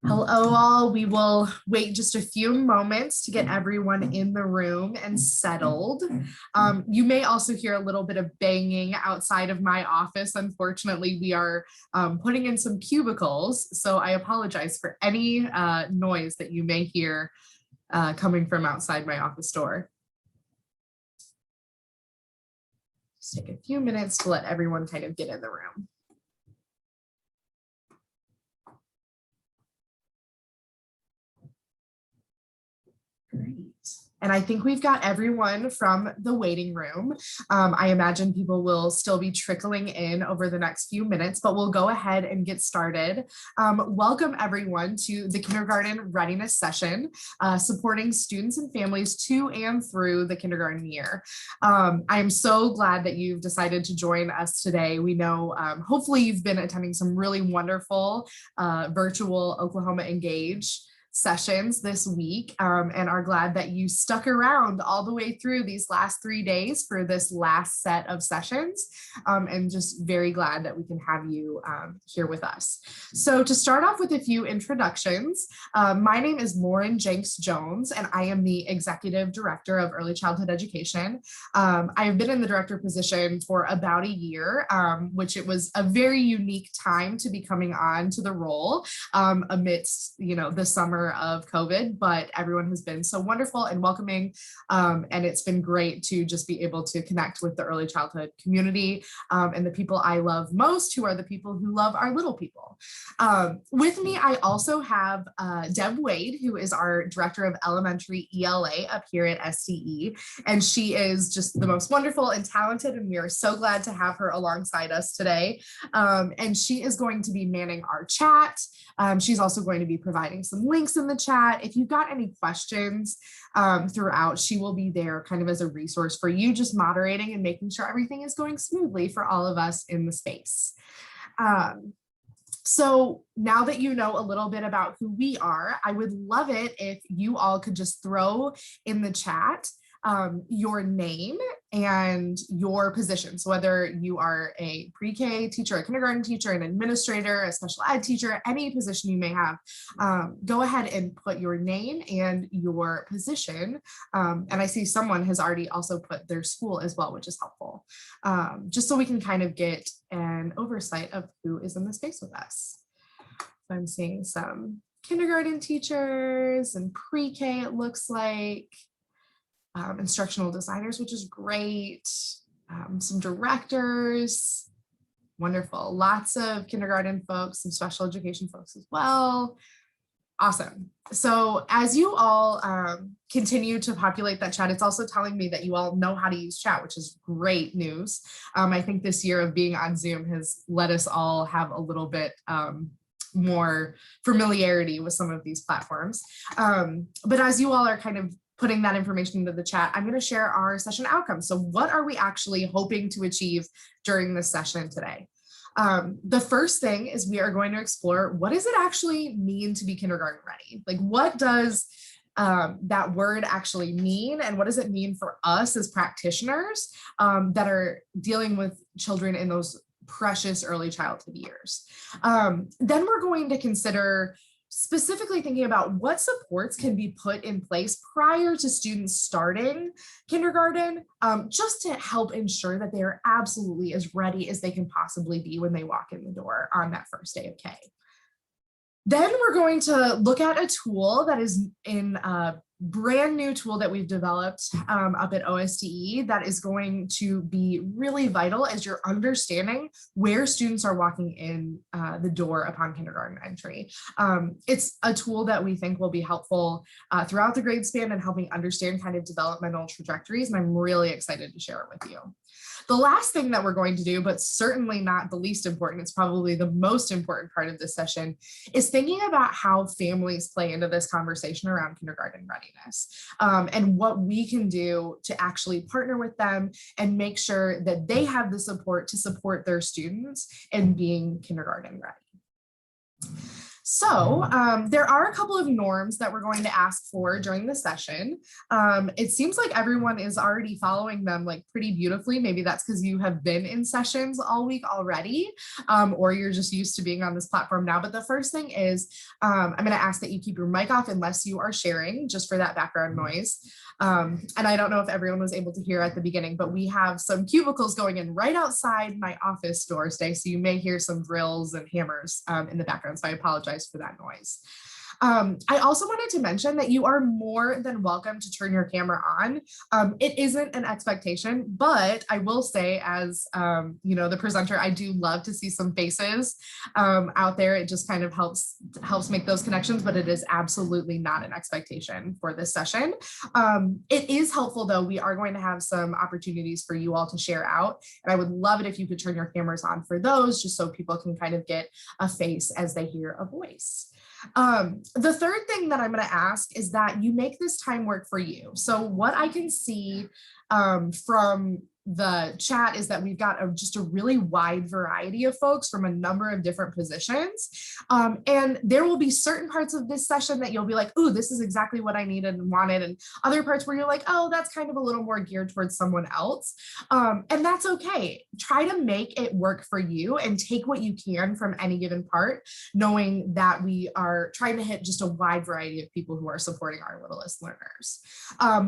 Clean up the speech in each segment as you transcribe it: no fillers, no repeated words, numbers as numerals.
Hello all, we will wait just a few moments to get everyone in the room and settled. You may also hear a little bit of banging outside of my office. Unfortunately, we are putting in some cubicles, so I apologize for any noise that you may hear coming from outside my office door. Just take a few minutes to let everyone kind of get in the room. Great. And I think we've got everyone from the waiting room. I imagine people will still be trickling in over the next few minutes, but we'll go ahead and get started. Welcome everyone to the kindergarten readiness session, supporting students and families to and through the kindergarten year. I am so glad that you've decided to join us today. We know hopefully you've been attending some really wonderful virtual Oklahoma Engage sessions this week and are glad that you stuck around all the way through these last 3 days for this last set of sessions, and just very glad that we can have you here with us. So to start off with a few introductions, my name is Lauren Jenks Jones and I am the Executive Director of Early Childhood Education. I have been in the director position for about a year, which it was a very unique time to be coming on to the role amidst, the summer of COVID, but everyone has been so wonderful and welcoming. And it's been great to just be able to connect with the early childhood community and the people I love most, who are the people who love our little people. With me, I also have Deb Wade, who is our Director of Elementary ELA up here at SCE. And she is just the most wonderful and talented, and we are so glad to have her alongside us today. And she is going to be manning our chat. She's also going to be providing some links in the chat. If you've got any questions throughout, she will be there kind of as a resource for you, just moderating and making sure everything is going smoothly for all of us in the space. So now that you know a little bit about who we are, I would love it if you all could just throw in the chat your name and your position. So whether you are a pre-K teacher, a kindergarten teacher, an administrator, a special ed teacher, any position you may have, go ahead and put your name and your position. And I see someone has already also put their school as well, which is helpful, just so we can kind of get an oversight of who is in the space with us. So I'm seeing some kindergarten teachers and pre-K, it looks like. Instructional designers, which is great. Some directors, wonderful. Lots of kindergarten folks, some special education folks as well. Awesome. So as you all continue to populate that chat, it's also telling me that you all know how to use chat, which is great news. I think this year of being on Zoom has let us all have a little bit more familiarity with some of these platforms. But as you all are kind of putting that information into the chat, I'm going to share our session outcomes. So what are we actually hoping to achieve during this session today? The first thing is we are going to explore, what does it actually mean to be kindergarten ready? Like, what does that word actually mean? And what does it mean for us as practitioners that are dealing with children in those precious early childhood years? Then we're going to consider specifically thinking about what supports can be put in place prior to students starting kindergarten, just to help ensure that they are absolutely as ready as they can possibly be when they walk in the door on that first day of K. Then we're going to look at a tool that is in a brand new tool that we've developed up at OSDE that is going to be really vital as you're understanding where students are walking in the door upon kindergarten entry. It's a tool that we think will be helpful throughout the grade span and helping understand kind of developmental trajectories, and I'm really excited to share it with you. The last thing that we're going to do, but certainly not the least important, it's probably the most important part of this session, is thinking about how families play into this conversation around kindergarten readiness, and what we can do to actually partner with them and make sure that they have the support to support their students in being kindergarten ready. So there are a couple of norms that we're going to ask for during the session. It seems like everyone is already following them like pretty beautifully. Maybe that's because you have been in sessions all week already, or you're just used to being on this platform now. But the first thing is I'm going to ask that you keep your mic off unless you are sharing, just for that background noise. And I don't know if everyone was able to hear at the beginning, but we have some cubicles going in right outside my office door today. So you may hear some drills and hammers in the background. So I apologize for that noise. I also wanted to mention that you are more than welcome to turn your camera on. It isn't an expectation, but I will say, as the presenter, I do love to see some faces out there. It just kind of helps make those connections, but it is absolutely not an expectation for this session. It is helpful though. We are going to have some opportunities for you all to share out, and I would love it if you could turn your cameras on for those, just so people can kind of get a face as they hear a voice. The third thing that I'm going to ask is that you make this time work for you. So what I can see from the chat is that we've got just a really wide variety of folks from a number of different positions. And there will be certain parts of this session that you'll be like, ooh, this is exactly what I needed and wanted. And other parts where you're like, oh, that's kind of a little more geared towards someone else. And that's okay. Try to make it work for you and take what you can from any given part, knowing that we are trying to hit just a wide variety of people who are supporting our littlest learners.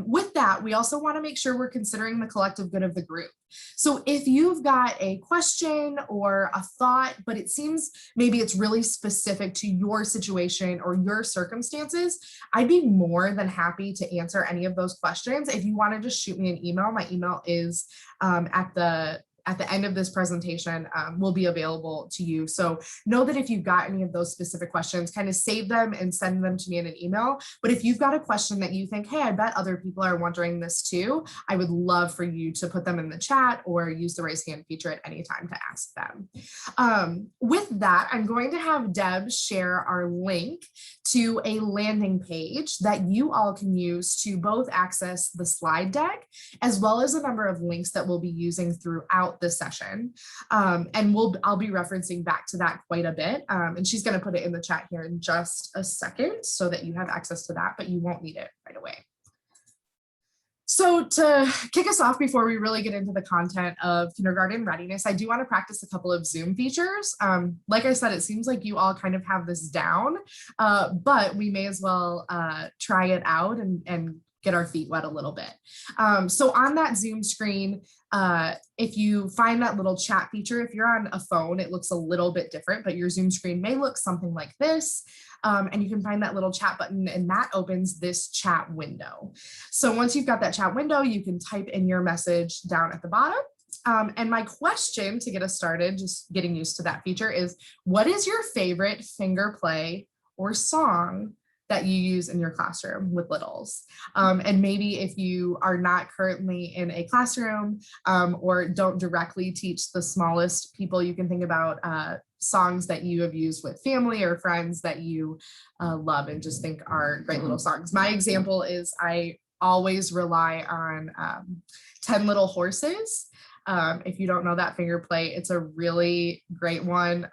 With that, we also want to make sure we're considering the collective good of the group. So if you've got a question or a thought, but it seems maybe it's really specific to your situation or your circumstances, I'd be more than happy to answer any of those questions. If you want to just shoot me an email, my email is at the end of this presentation will be available to you. So know that if you've got any of those specific questions, kind of save them and send them to me in an email. But if you've got a question that you think, hey, I bet other people are wondering this too, I would love for you to put them in the chat or use the raise hand feature at any time to ask them. With that, I'm going to have Deb share our link to a landing page that you all can use to both access the slide deck, as well as a number of links that we'll be using throughout the session. And I'll be referencing back to that quite a bit. And she's going to put it in the chat here in just a second so that you have access to that, but you won't need it right away. So to kick us off before we really get into the content of kindergarten readiness, I do want to practice a couple of Zoom features. Like I said, it seems like you all kind of have this down, but we may as well try it out and get our feet wet a little bit. So on that Zoom screen, if you find that little chat feature, if you're on a phone, it looks a little bit different, but your Zoom screen may look something like this. And you can find that little chat button, and that opens this chat window. So once you've got that chat window, you can type in your message down at the bottom. And my question to get us started, just getting used to that feature, is what is your favorite finger play or song that you use in your classroom with littles? And maybe if you are not currently in a classroom or don't directly teach the smallest people, you can think about songs that you have used with family or friends that you love and just think are great little songs. My example is I always rely on 10 Little Horses. If you don't know that finger play, it's a really great one.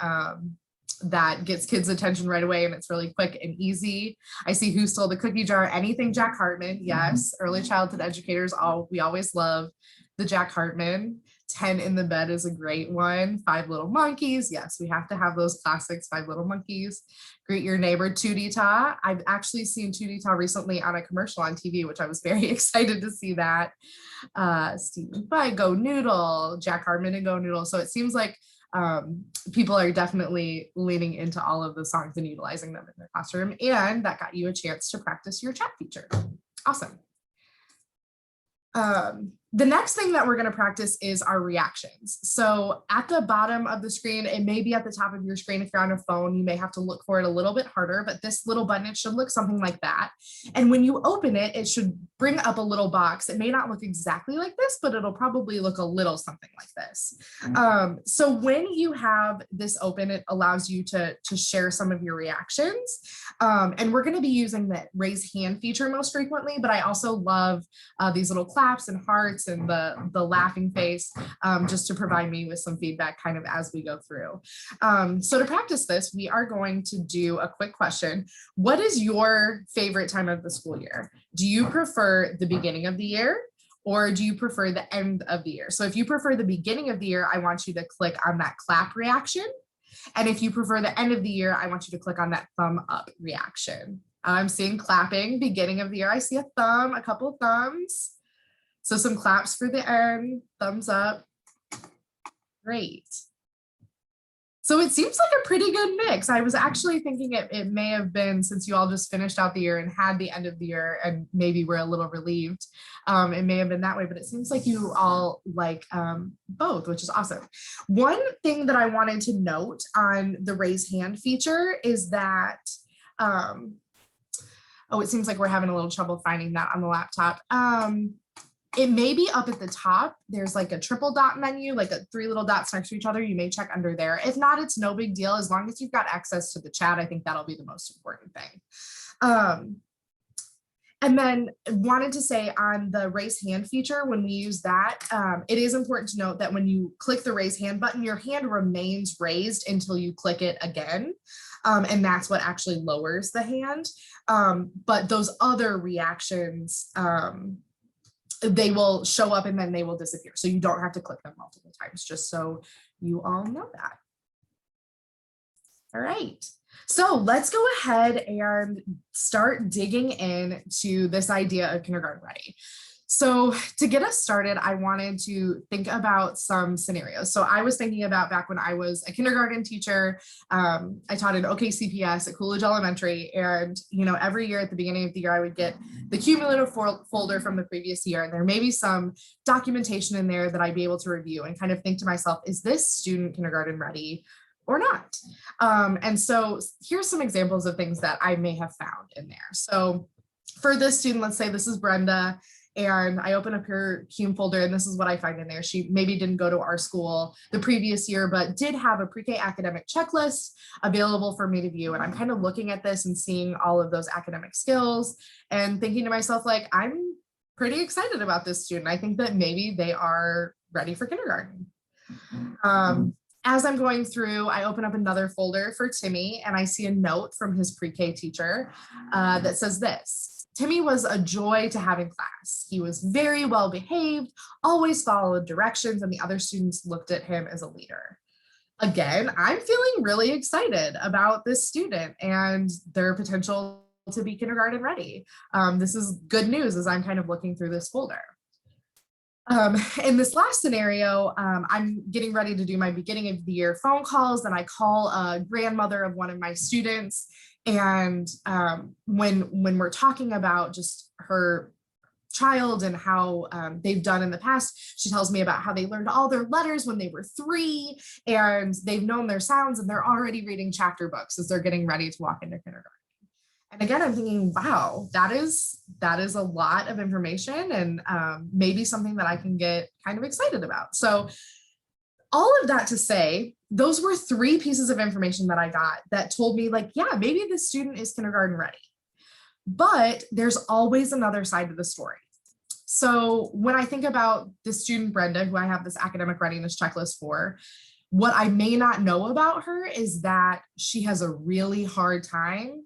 That gets kids' attention right away, and it's really quick and easy. I see Who Stole the Cookie Jar, anything Jack Hartman. Yes, early childhood educators, we always love the Jack Hartman. 10 in the Bed is a great one. 5 Little Monkeys. Yes, we have to have those classics. 5 Little Monkeys. Greet Your Neighbor, Tootie Ta. I've actually seen Tootie Ta recently on a commercial on TV, which I was very excited to see that. Stephen Fry, Go Noodle, Jack Hartman and Go Noodle. So it seems like people are definitely leaning into all of the songs and utilizing them in their classroom, and that got you a chance to practice your chat feature. Awesome. The next thing that we're going to practice is our reactions. So at the bottom of the screen, it may be at the top of your screen. If you're on a phone, you may have to look for it a little bit harder, but this little button, it should look something like that. And when you open it, it should bring up a little box. It may not look exactly like this, but it'll probably look a little something like this. So when you have this open, it allows you to share some of your reactions. And we're going to be using the raise hand feature most frequently, but I also love these little claps and hearts hearts and the laughing face, just to provide me with some feedback kind of as we go through. So to practice this, we are going to do a quick question. What is your favorite time of the school year? Do you prefer the beginning of the year, or do you prefer the end of the year? So if you prefer the beginning of the year, I want you to click on that clap reaction. And if you prefer the end of the year, I want you to click on that thumb up reaction. I'm seeing clapping, beginning of the year. I see a thumb, a couple of thumbs. So some claps for the end, thumbs up. Great. So it seems like a pretty good mix. I was actually thinking it may have been, since you all just finished out the year and had the end of the year and maybe were a little relieved, it may have been that way, but it seems like you all like both, which is awesome. One thing that I wanted to note on the raise hand feature is that, it seems like we're having a little trouble finding that on the laptop. It may be up at the top. There's like a triple dot menu, like 3 little dots next to each other. You may check under there. If not, it's no big deal. As long as you've got access to the chat, I think that'll be the most important thing. And then wanted to say on the raise hand feature, when we use that, it is important to note that when you click the raise hand button, your hand remains raised until you click it again. And that's what actually lowers the hand. But those other reactions, they will show up and then they will disappear. So you don't have to click them multiple times, just so you all know that. All right. So let's go ahead and start digging into this idea of kindergarten ready. So to get us started, I wanted to think about some scenarios. So I was thinking about back when I was a kindergarten teacher, I taught in OKCPS at Coolidge Elementary. And, you know, every year at the beginning of the year, I would get the cumulative folder from the previous year. And there may be some documentation in there that I'd be able to review and kind of think to myself, is this student kindergarten ready or not? And so here's some examples of things that I may have found in there. So for this student, let's say this is Brenda, and I open up her cum folder and this is what I find in there. She maybe didn't go to our school the previous year, but did have a pre-K academic checklist available for me to view. And I'm kind of looking at this and seeing all of those academic skills and thinking to myself, like, I'm pretty excited about this student. I think that maybe they are ready for kindergarten. As I'm going through, I open up another folder for Timmy and I see a note from his pre-K teacher that says this: Timmy was a joy to have in class. He was very well behaved, always followed directions, and the other students looked at him as a leader. Again, I'm feeling really excited about this student and their potential to be kindergarten ready. This is good news as I'm kind of looking through this folder. In this last scenario, I'm getting ready to do my beginning of the year phone calls, and I call a grandmother of one of my students. And when we're talking about just her child and how they've done in the past, she tells me about how they learned all their letters when they were 3 and they've known their sounds and they're already reading chapter books as they're getting ready to walk into kindergarten. And again, I'm thinking, wow, that is a lot of information and maybe something that I can get kind of excited about. So all of that to say, those were 3 pieces of information that I got that told me, like, yeah, maybe this student is kindergarten ready. But there's always another side to the story. So when I think about the student Brenda, who I have this academic readiness checklist for, what I may not know about her is that she has a really hard time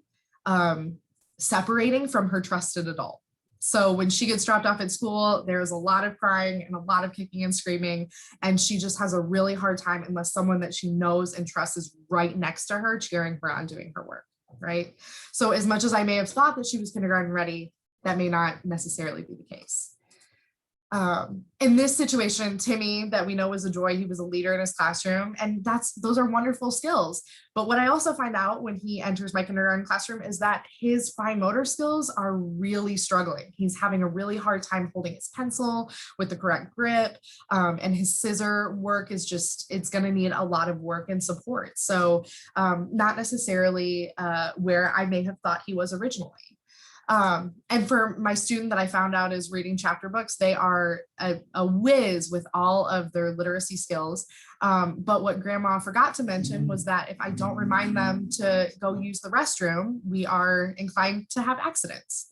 separating from her trusted adult. So when she gets dropped off at school, there's a lot of crying and a lot of kicking and screaming, and she just has a really hard time unless someone that she knows and trusts is right next to her, cheering her on doing her work, right? So as much as I may have thought that she was kindergarten ready, that may not necessarily be the case. In this situation, Timmy, that we know was a joy, he was a leader in his classroom, and those are wonderful skills. But what I also find out when he enters my kindergarten classroom is that his fine motor skills are really struggling. He's having a really hard time holding his pencil with the correct grip, and his scissor work is it's going to need a lot of work and support. So not necessarily where I may have thought he was originally. And for my student that I found out is reading chapter books, they are a whiz with all of their literacy skills. But what grandma forgot to mention was that if I don't remind them to go use the restroom, we are inclined to have accidents.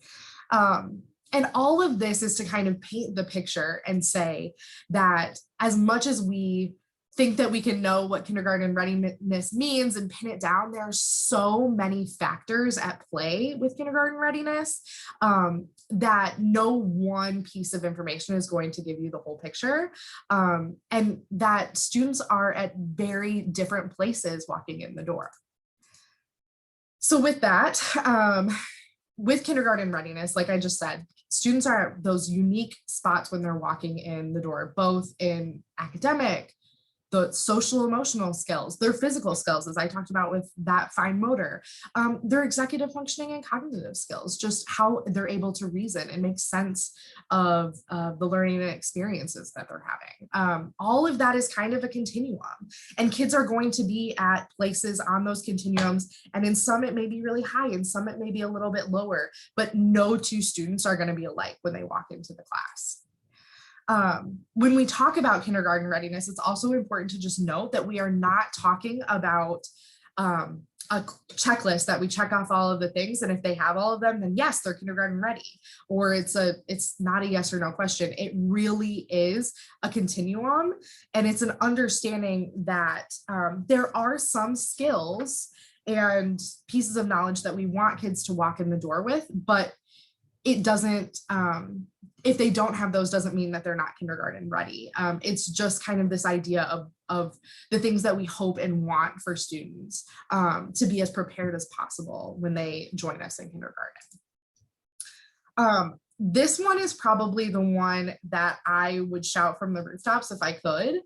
And all of this is to kind of paint the picture and say that as much as we think that we can know what kindergarten readiness means and pin it down, there are so many factors at play with kindergarten readiness that no one piece of information is going to give you the whole picture, and that students are at very different places walking in the door. So with that, with kindergarten readiness, like I just said, students are at those unique spots when they're walking in the door, both in academic, the social emotional skills, their physical skills, as I talked about with that fine motor, their executive functioning and cognitive skills, just how they're able to reason and make sense of the learning and experiences that they're having. All of that is kind of a continuum, and kids are going to be at places on those continuums, and in some it may be really high, and some it may be a little bit lower, but no two students are going to be alike when they walk into the class. When we talk about kindergarten readiness, it's also important to just note that we are not talking about a checklist that we check off all of the things, and if they have all of them, then yes, they're kindergarten ready, or it's not a yes or no question. It really is a continuum, and it's an understanding that there are some skills and pieces of knowledge that we want kids to walk in the door with, but it doesn't, if they don't have those, doesn't mean that they're not kindergarten ready. It's just kind of this idea of the things that we hope and want for students to be as prepared as possible when they join us in kindergarten. This one is probably the one that I would shout from the rooftops if I could.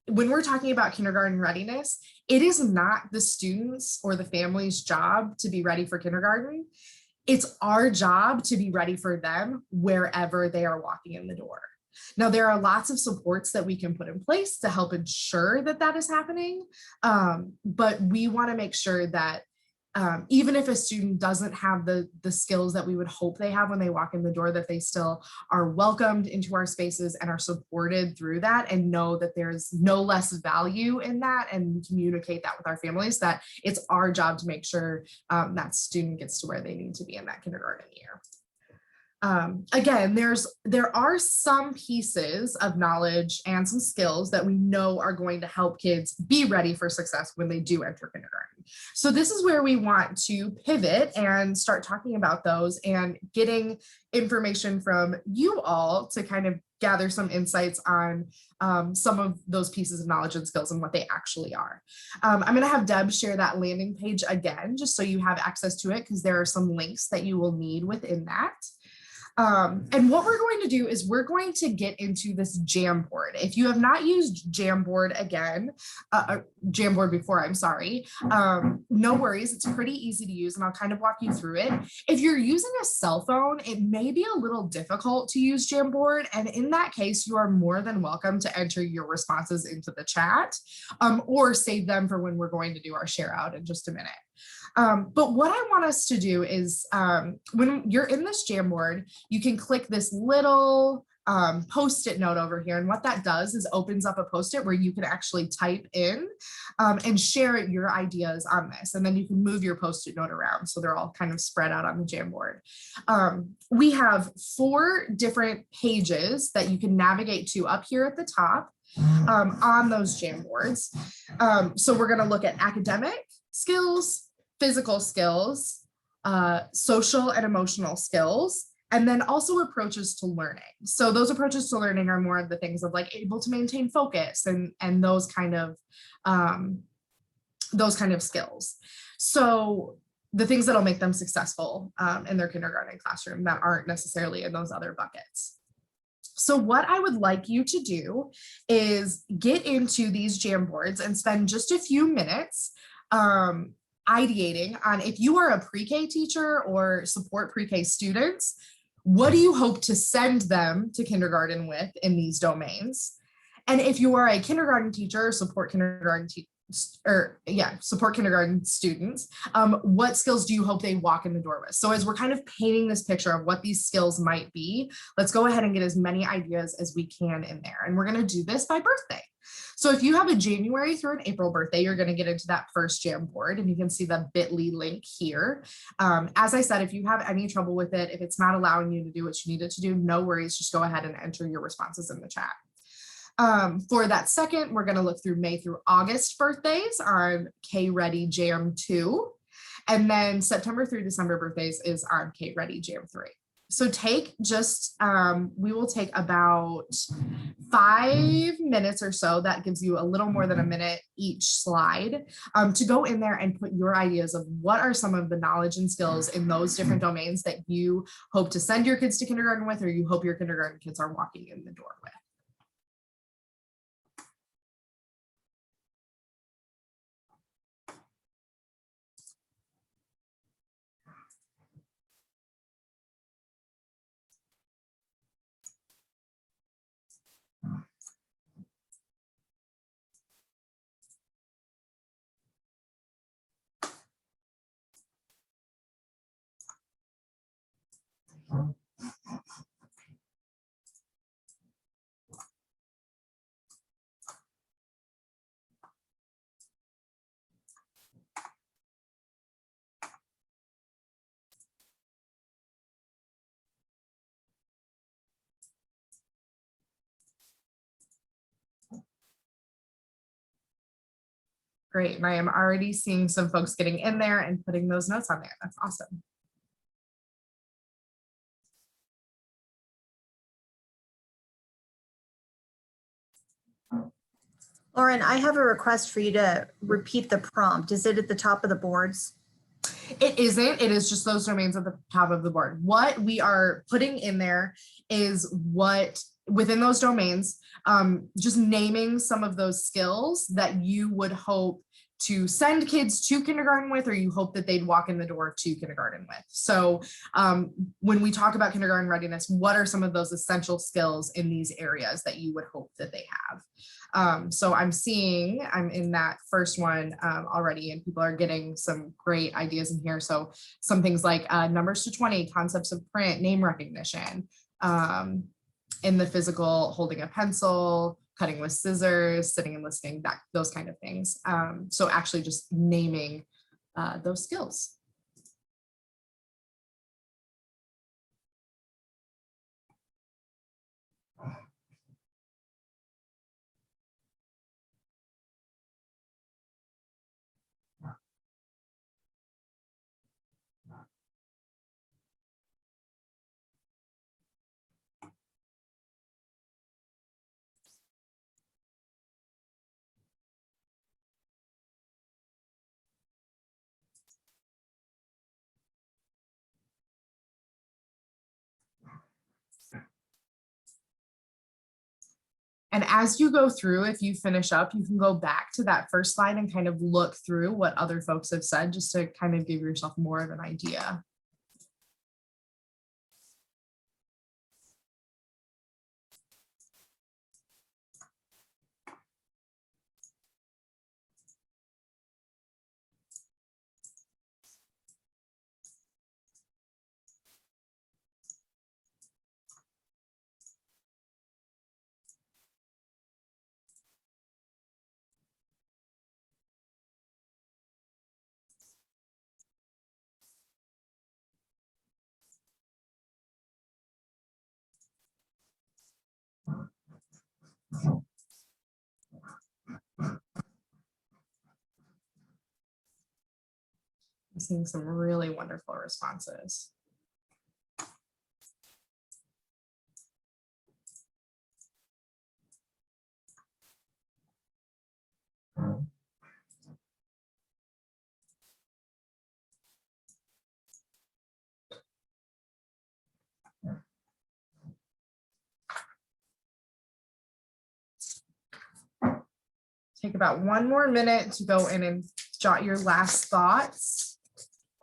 When we're talking about kindergarten readiness, it is not the students or the family's job to be ready for kindergarten. It's our job to be ready for them wherever they are walking in the door. Now, there are lots of supports that we can put in place to help ensure that that is happening, but we want to make sure that even if a student doesn't have the skills that we would hope they have when they walk in the door, that they still are welcomed into our spaces and are supported through that, and know that there's no less value in that, and communicate that with our families, that it's our job to make sure that student gets to where they need to be in that kindergarten year. Again, there are some pieces of knowledge and some skills that we know are going to help kids be ready for success when they do enter kindergarten. So this is where we want to pivot and start talking about those and getting information from you all to kind of gather some insights on some of those pieces of knowledge and skills and what they actually are. I'm going to have Deb share that landing page again, just so you have access to it, because there are some links that you will need within that. And what we're going to do is we're going to get into this Jamboard. If you have not used Jamboard Jamboard before, I'm sorry, no worries. It's pretty easy to use, and I'll kind of walk you through it. If you're using a cell phone, it may be a little difficult to use Jamboard. And in that case, you are more than welcome to enter your responses into the chat, or save them for when we're going to do our share out in just a minute. But what I want us to do is when you're in this Jamboard, you can click this little Post-it note over here. And what that does is opens up a Post-it where you can actually type in and share your ideas on this. And then you can move your Post-it note around, so they're all kind of spread out on the Jamboard. We have 4 different pages that you can navigate to up here at the top on those Jamboards. So we're going to look at academic skills, physical skills, social and emotional skills, and then also approaches to learning. So those approaches to learning are more of the things of like able to maintain focus and those kind of skills. So the things that'll make them successful in their kindergarten classroom that aren't necessarily in those other buckets. So what I would like you to do is get into these Jamboards and spend just a few minutes ideating on, if you are a pre-K teacher or support pre-K students, what do you hope to send them to kindergarten with in these domains? And if you are a kindergarten teacher or support kindergarten students, what skills do you hope they walk in the door with? So as we're kind of painting this picture of what these skills might be, let's go ahead and get as many ideas as we can in there. And we're going to do this by birthday. So if you have a January through an April birthday, you're going to get into that first Jamboard, and you can see the bit.ly link here. As I said, if you have any trouble with it, if it's not allowing you to do what you need it to do, no worries, just go ahead and enter your responses in the chat. For that second, we're going to look through May through August birthdays on K Ready Jam 2. And then September through December birthdays is on K Ready Jam 3. So take just, we will take about 5 minutes or so. That gives you a little more than a minute each slide to go in there and put your ideas of what are some of the knowledge and skills in those different domains that you hope to send your kids to kindergarten with, or you hope your kindergarten kids are walking in the door with. Great, and I am already seeing some folks getting in there and putting those notes on there. That's awesome. Lauren, I have a request for you to repeat the prompt. Is it at the top of the boards? It isn't. It is just those domains at the top of the board. What we are putting in there is what within those domains, just naming some of those skills that you would hope to send kids to kindergarten with, or you hope that they'd walk in the door to kindergarten with. So when we talk about kindergarten readiness, what are some of those essential skills in these areas that you would hope that they have? So I'm in that first one already, and people are getting some great ideas in here. So some things like numbers to 20, concepts of print, name recognition, in the physical, holding a pencil, cutting with scissors, sitting and listening, those kind of things. So actually just naming those skills. And as you go through, if you finish up, you can go back to that first slide and kind of look through what other folks have said, just to kind of give yourself more of an idea. I'm seeing some really wonderful responses. Take about 1 more minute to go in and jot your last thoughts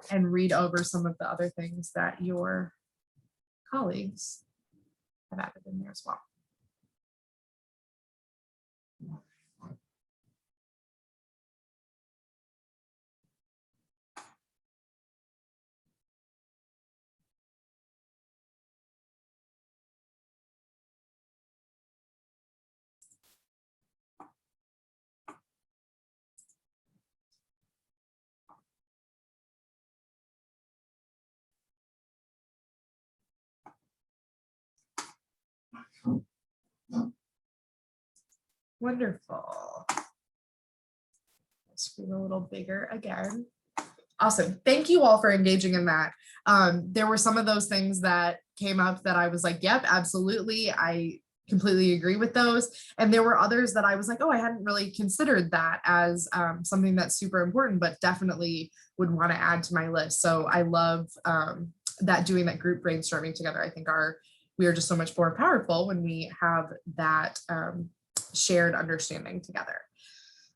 and read over some of the other things that your colleagues have added in there as well. Wonderful. Screen a little bigger again. Awesome. Thank you all for engaging in that. There were some of those things that came up that I was like, yep, absolutely. I completely agree with those. And there were others that I was like, oh, I hadn't really considered that as something that's super important, but definitely would want to add to my list. So I love that doing that group brainstorming together. I think we are just so much more powerful when we have that shared understanding together.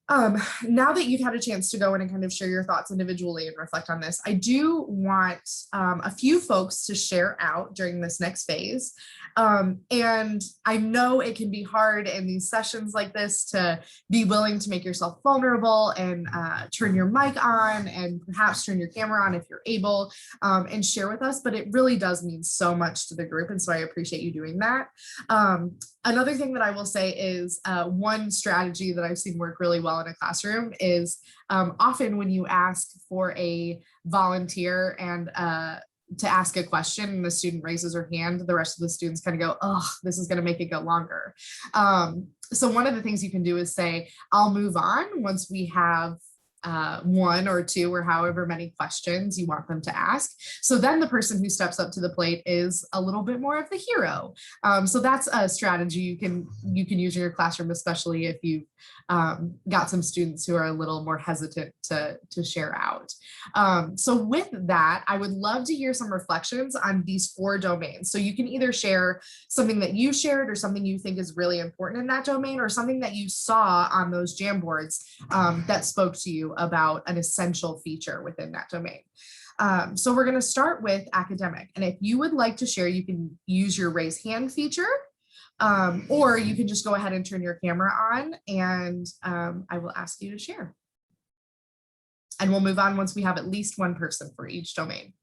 Now that you've had a chance to go in and kind of share your thoughts individually and reflect on this, I do want a few folks to share out during this next phase. And I know it can be hard in these sessions like this to be willing to make yourself vulnerable and turn your mic on and perhaps turn your camera on if you're able and share with us, but it really does mean so much to the group. And so I appreciate you doing that. Another thing that I will say is one strategy that I've seen work really well in a classroom is often when you ask for a volunteer and to ask a question and the student raises her hand, the rest of the students kind of go, oh, this is going to make it go longer. So one of the things you can do is say, I'll move on once we have one or two or however many questions you want them to ask. So then the person who steps up to the plate is a little bit more of the hero. So that's a strategy you can use in your classroom, especially if you've got some students who are a little more hesitant to share out. So with that, I would love to hear some reflections on these 4 domains. So you can either share something that you shared or something you think is really important in that domain, or something that you saw on those Jamboards that spoke to you about an essential feature within that domain. So we're going to start with academic. And if you would like to share, you can use your raise hand feature, or you can just go ahead and turn your camera on and I will ask you to share. And we'll move on once we have at least one person for each domain.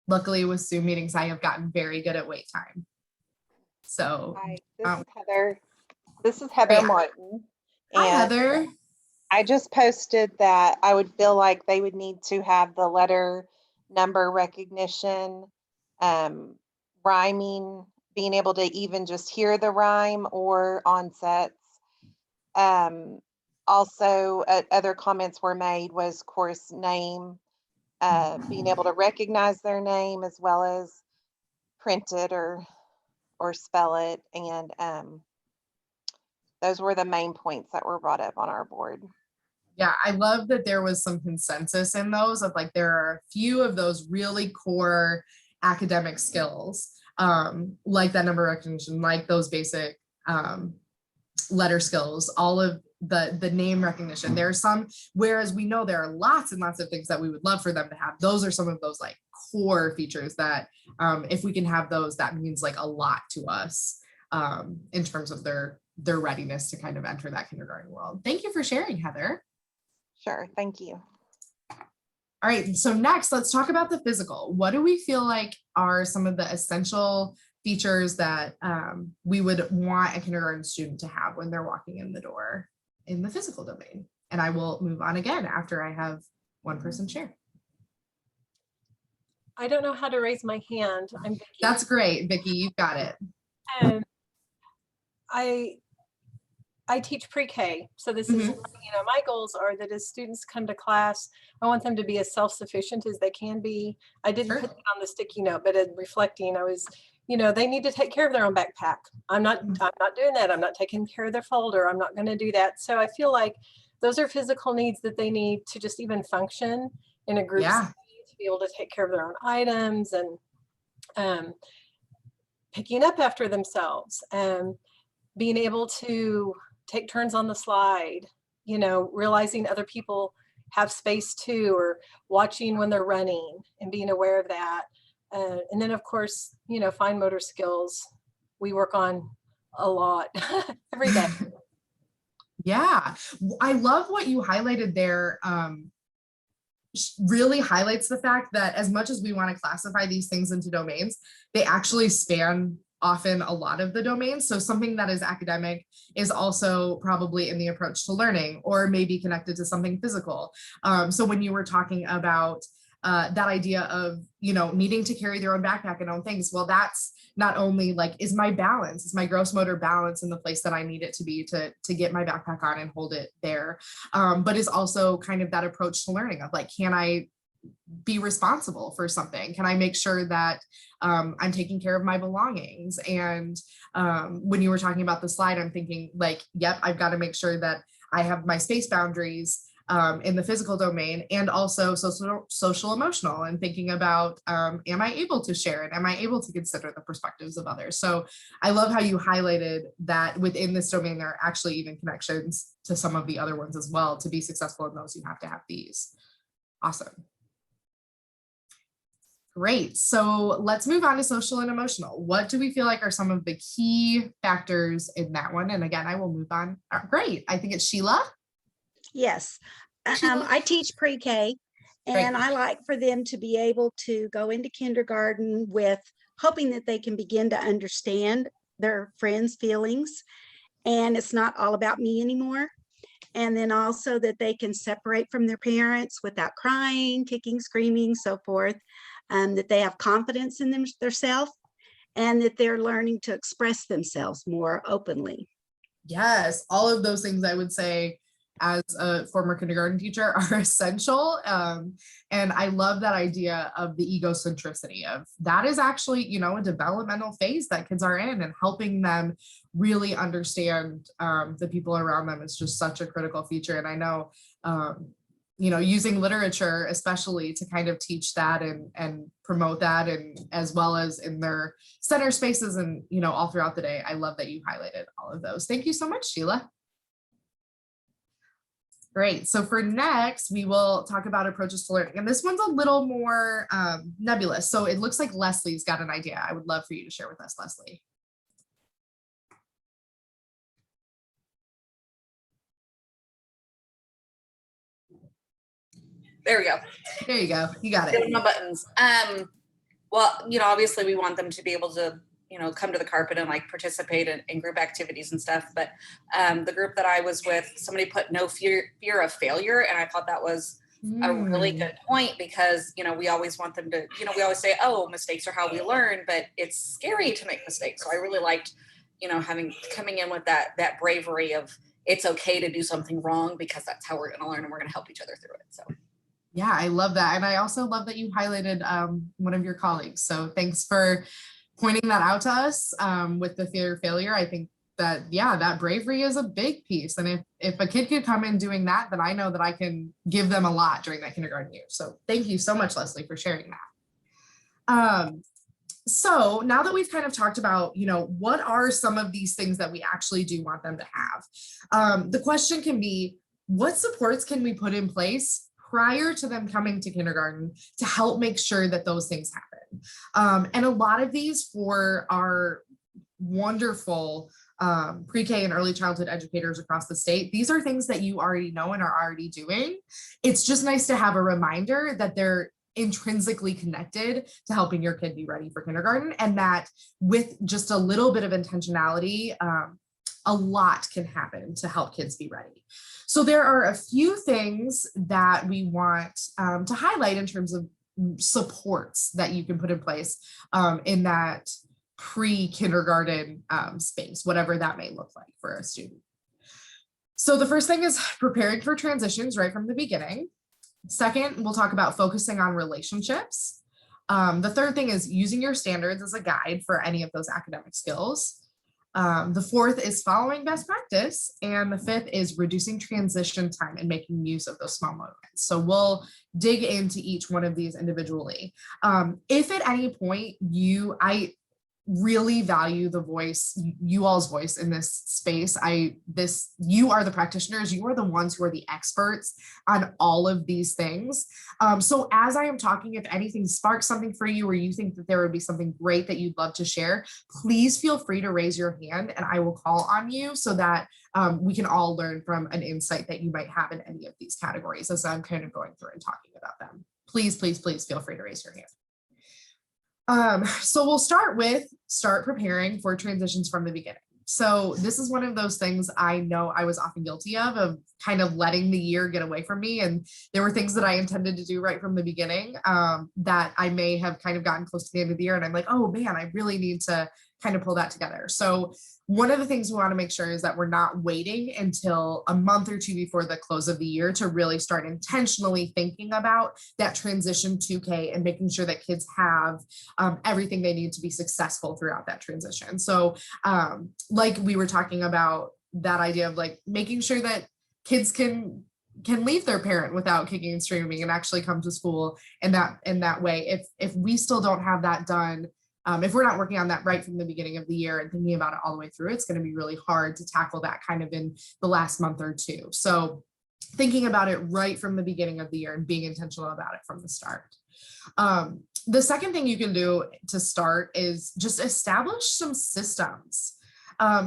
Luckily with Zoom meetings, I have gotten very good at wait time. So hi, this is Heather. This is Heather Martin. Hi, Heather. I just posted that I would feel like they would need to have the letter number recognition, rhyming, being able to even just hear the rhyme or onsets. Also, other comments were made was course name, being able to recognize their name as well as print it or spell it. And those were the main points that were brought up on our board. Yeah, I love that there was some consensus in those of like, there are a few of those really core academic skills, like that number recognition, like those basic letter skills, all of the name recognition. There are some, whereas we know there are lots and lots of things that we would love for them to have. Those are some of those like core features that if we can have those, that means like a lot to us in terms of their readiness to kind of enter that kindergarten world. Thank you for sharing, Heather. Sure, thank you. All right, so next, let's talk about the physical. What do we feel like are some of the essential features that we would want a kindergarten student to have when they're walking in the door in the physical domain? And I will move on again after I have one person share. I don't know how to raise my hand. I'm Vicki. That's great, Vicki, you've got it. I teach pre-K, so this is, my goals are that as students come to class, I want them to be as self-sufficient as they can be. I didn't put it on the sticky note, but in reflecting, I was, they need to take care of their own backpack. I'm not doing that. I'm not taking care of their folder. I'm not going to do that. So I feel like those are physical needs that they need to just even function in a group setting, to be able to take care of their own items and picking up after themselves and being able to take turns on the slide, realizing other people have space too, or watching when they're running and being aware of that. And then of course, fine motor skills, we work on a lot every day. Yeah, I love what you highlighted there. Really highlights the fact that as much as we want to classify these things into domains, they actually span often a lot of the domains. So something that is academic is also probably in the approach to learning, or maybe connected to something physical. So when you were talking about that idea of, needing to carry their own backpack and own things, well, that's not only like, is my gross motor balance in the place that I need it to be to get my backpack on and hold it there, but is also kind of that approach to learning of like, can I be responsible for something? Can I make sure that I'm taking care of my belongings? And when you were talking about the slide, I'm thinking like, yep, I've got to make sure that I have my space boundaries in the physical domain, and also social emotional, and thinking about, am I able to share it? Am I able to consider the perspectives of others? So I love how you highlighted that within this domain, there are actually even connections to some of the other ones as well. To be successful in those, you have to have these. Awesome. Great. So let's move on to social and emotional. What do we feel like are some of the key factors in that one? And again, I will move on. Great. I think it's Sheila. Yes, I teach pre-K, and I like for them to be able to go into kindergarten with hoping that they can begin to understand their friends' feelings, and it's not all about me anymore. And then also that they can separate from their parents without crying, kicking, screaming, so forth, that they have confidence in themselves, and that they're learning to express themselves more openly. Yes, all of those things I would say as a former kindergarten teacher are essential. And I love that idea of the egocentricity of that is actually, a developmental phase that kids are in, and helping them really understand the people around them is just such a critical feature. And I know, using literature, especially to kind of teach that and promote that, and as well as in their center spaces and, all throughout the day. I love that you highlighted all of those. Thank you so much, Sheila. Great. So for next, we will talk about approaches to learning. And this one's a little more nebulous. So it looks like Leslie's got an idea. I would love for you to share with us, Leslie. There we go. There you go. You got it. My buttons. Well, obviously we want them to be able to, come to the carpet and like participate in group activities and stuff. But the group that I was with, somebody put no fear of failure. And I thought that was a really good point, because, we always want them to, we always say, oh, mistakes are how we learn, but it's scary to make mistakes. So I really liked, coming in with that bravery of it's okay to do something wrong, because that's how we're going to learn, and we're going to help each other through it. So. Yeah, I love that. And I also love that you highlighted one of your colleagues. So thanks for pointing that out to us with the fear of failure. I think that, that bravery is a big piece. And if a kid could come in doing that, then I know that I can give them a lot during that kindergarten year. So thank you so much, Leslie, for sharing that. So now that we've kind of talked about, what are some of these things that we actually do want them to have? The question can be, what supports can we put in place prior to them coming to kindergarten to help make sure that those things happen? And a lot of these for our wonderful pre-K and early childhood educators across the state, these are things that you already know and are already doing. It's just nice to have a reminder that they're intrinsically connected to helping your kid be ready for kindergarten, and that with just a little bit of intentionality, a lot can happen to help kids be ready. So there are a few things that we want to highlight in terms of supports that you can put in place in that pre-kindergarten space, whatever that may look like for a student. So the first thing is preparing for transitions right from the beginning. Second, we'll talk about focusing on relationships. The third thing is using your standards as a guide for any of those academic skills. The fourth is following best practice. And the fifth is reducing transition time and making use of those small moments. So we'll dig into each one of these individually. If at any point I really value the voice, you all's voice in this space. You are the practitioners, you are the ones who are the experts on all of these things. So as I am talking, if anything sparks something for you, or you think that there would be something great that you'd love to share, please feel free to raise your hand and I will call on you so that we can all learn from an insight that you might have in any of these categories as I'm kind of going through and talking about them. Please, please, please feel free to raise your hand. So we'll start preparing for transitions from the beginning. So this is one of those things I know I was often guilty of kind of letting the year get away from me. And there were things that I intended to do right from the beginning that I may have kind of gotten close to the end of the year. And I'm like, oh man, I really need to kind of pull that together. So one of the things we want to make sure is that we're not waiting until a month or two before the close of the year to really start intentionally thinking about that transition to K and making sure that kids have everything they need to be successful throughout that transition. So like we were talking about that idea of like making sure that kids can leave their parent without kicking and screaming and actually come to school in that way. If we still don't have that done, if we're not working on that right from the beginning of the year and thinking about it all the way through, it's going to be really hard to tackle that kind of in the last month or two. So thinking about it right from the beginning of the year and being intentional about it from the start. The second thing you can do to start is just establish some systems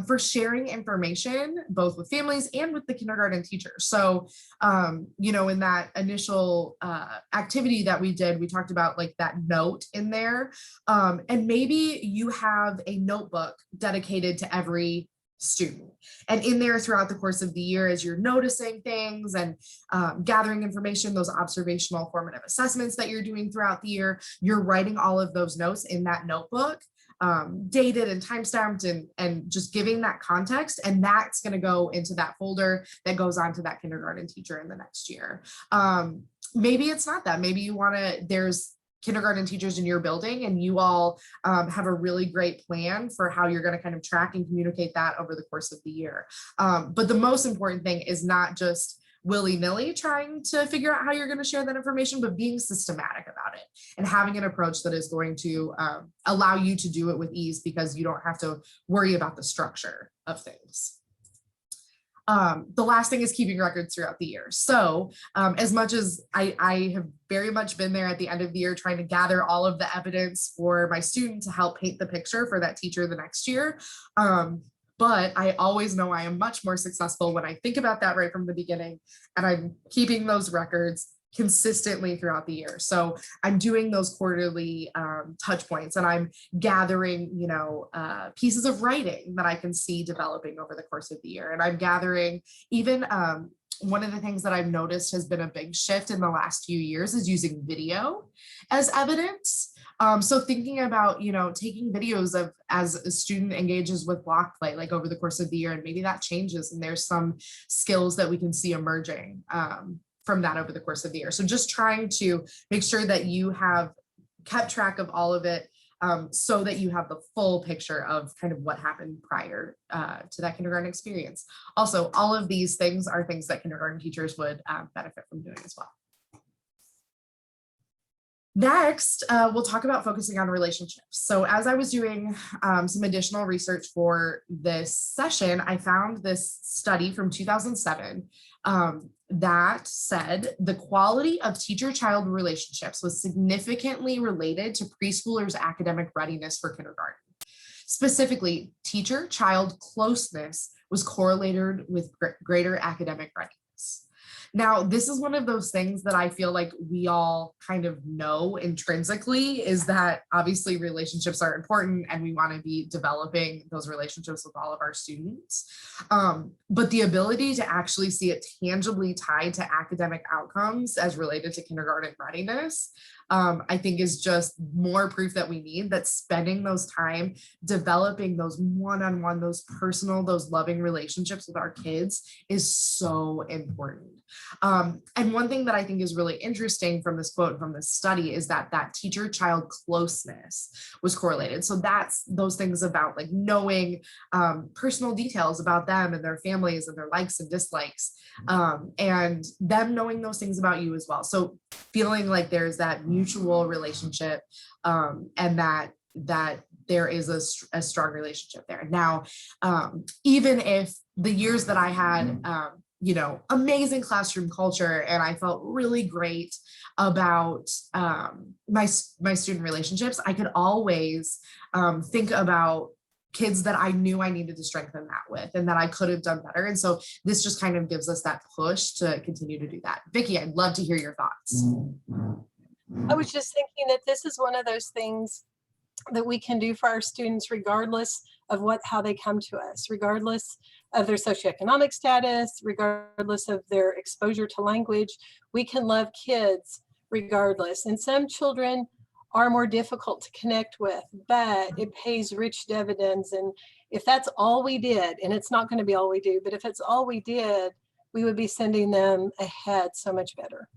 for sharing information, both with families and with the kindergarten teachers. So, in that initial activity that we did, we talked about like that note in there. And maybe you have a notebook dedicated to every student. And in there throughout the course of the year, as you're noticing things and gathering information, those observational formative assessments that you're doing throughout the year, you're writing all of those notes in that notebook, dated and time-stamped and just giving that context. And that's going to go into that folder that goes on to that kindergarten teacher in the next year. Maybe it's not that. Maybe you want to, there's kindergarten teachers in your building and you all have a really great plan for how you're going to kind of track and communicate that over the course of the year. But the most important thing is not just willy-nilly trying to figure out how you're going to share that information, but being systematic about it and having an approach that is going to allow you to do it with ease because you don't have to worry about the structure of things. The last thing is keeping records throughout the year. So as much as I have very much been there at the end of the year trying to gather all of the evidence for my student to help paint the picture for that teacher the next year, but I always know I am much more successful when I think about that right from the beginning and I'm keeping those records consistently throughout the year. So I'm doing those quarterly touch points and I'm gathering, pieces of writing that I can see developing over the course of the year. And I'm gathering even one of the things that I've noticed has been a big shift in the last few years is using video as evidence. So thinking about, taking videos of as a student engages with block play, like over the course of the year, and maybe that changes and there's some skills that we can see emerging from that over the course of the year. So just trying to make sure that you have kept track of all of it so that you have the full picture of kind of what happened prior to that kindergarten experience. Also, all of these things are things that kindergarten teachers would benefit from doing as well. Next, we'll talk about focusing on relationships. So as I was doing some additional research for this session, I found this study from 2007 that said the quality of teacher-child relationships was significantly related to preschoolers' academic readiness for kindergarten. Specifically, teacher-child closeness was correlated with greater academic readiness. Now, this is one of those things that I feel like we all kind of know intrinsically is that obviously relationships are important and we want to be developing those relationships with all of our students. But the ability to actually see it tangibly tied to academic outcomes as related to kindergarten readiness, I think is just more proof that we need that spending those time developing those one-on-one, those personal, those loving relationships with our kids is so important. And one thing that I think is really interesting from this quote from this study is that that teacher-child closeness was correlated. So that's those things about like knowing personal details about them and their families and their likes and dislikes, and them knowing those things about you as well. So feeling like there's that mutual relationship and that there is a strong relationship there. Now, even if the years that I had, amazing classroom culture and I felt really great about my student relationships, I could always think about kids that I knew I needed to strengthen that with and that I could have done better. And so this just kind of gives us that push to continue to do that. Vicki, I'd love to hear your thoughts. I was just thinking that this is one of those things that we can do for our students, regardless of how they come to us, regardless of their socioeconomic status, regardless of their exposure to language. We can love kids regardless. And some children are more difficult to connect with, but it pays rich dividends. And if that's all we did, and it's not going to be all we do, but if it's all we did, we would be sending them ahead so much better.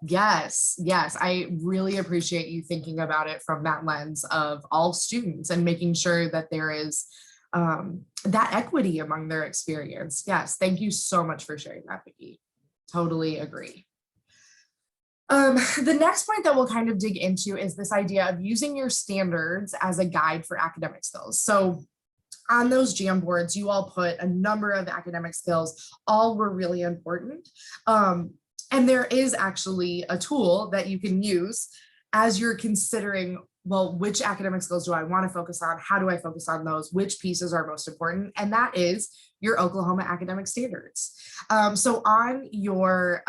Yes, yes. I really appreciate you thinking about it from that lens of all students and making sure that there is that equity among their experience. Yes, thank you so much for sharing that, Vicki. Totally agree. The next point that we'll kind of dig into is this idea of using your standards as a guide for academic skills. So on those Jamboards, you all put a number of academic skills, all were really important. And there is actually a tool that you can use as you're considering, well, which academic skills do I want to focus on? How do I focus on those? Which pieces are most important? And that is your Oklahoma academic standards. So on your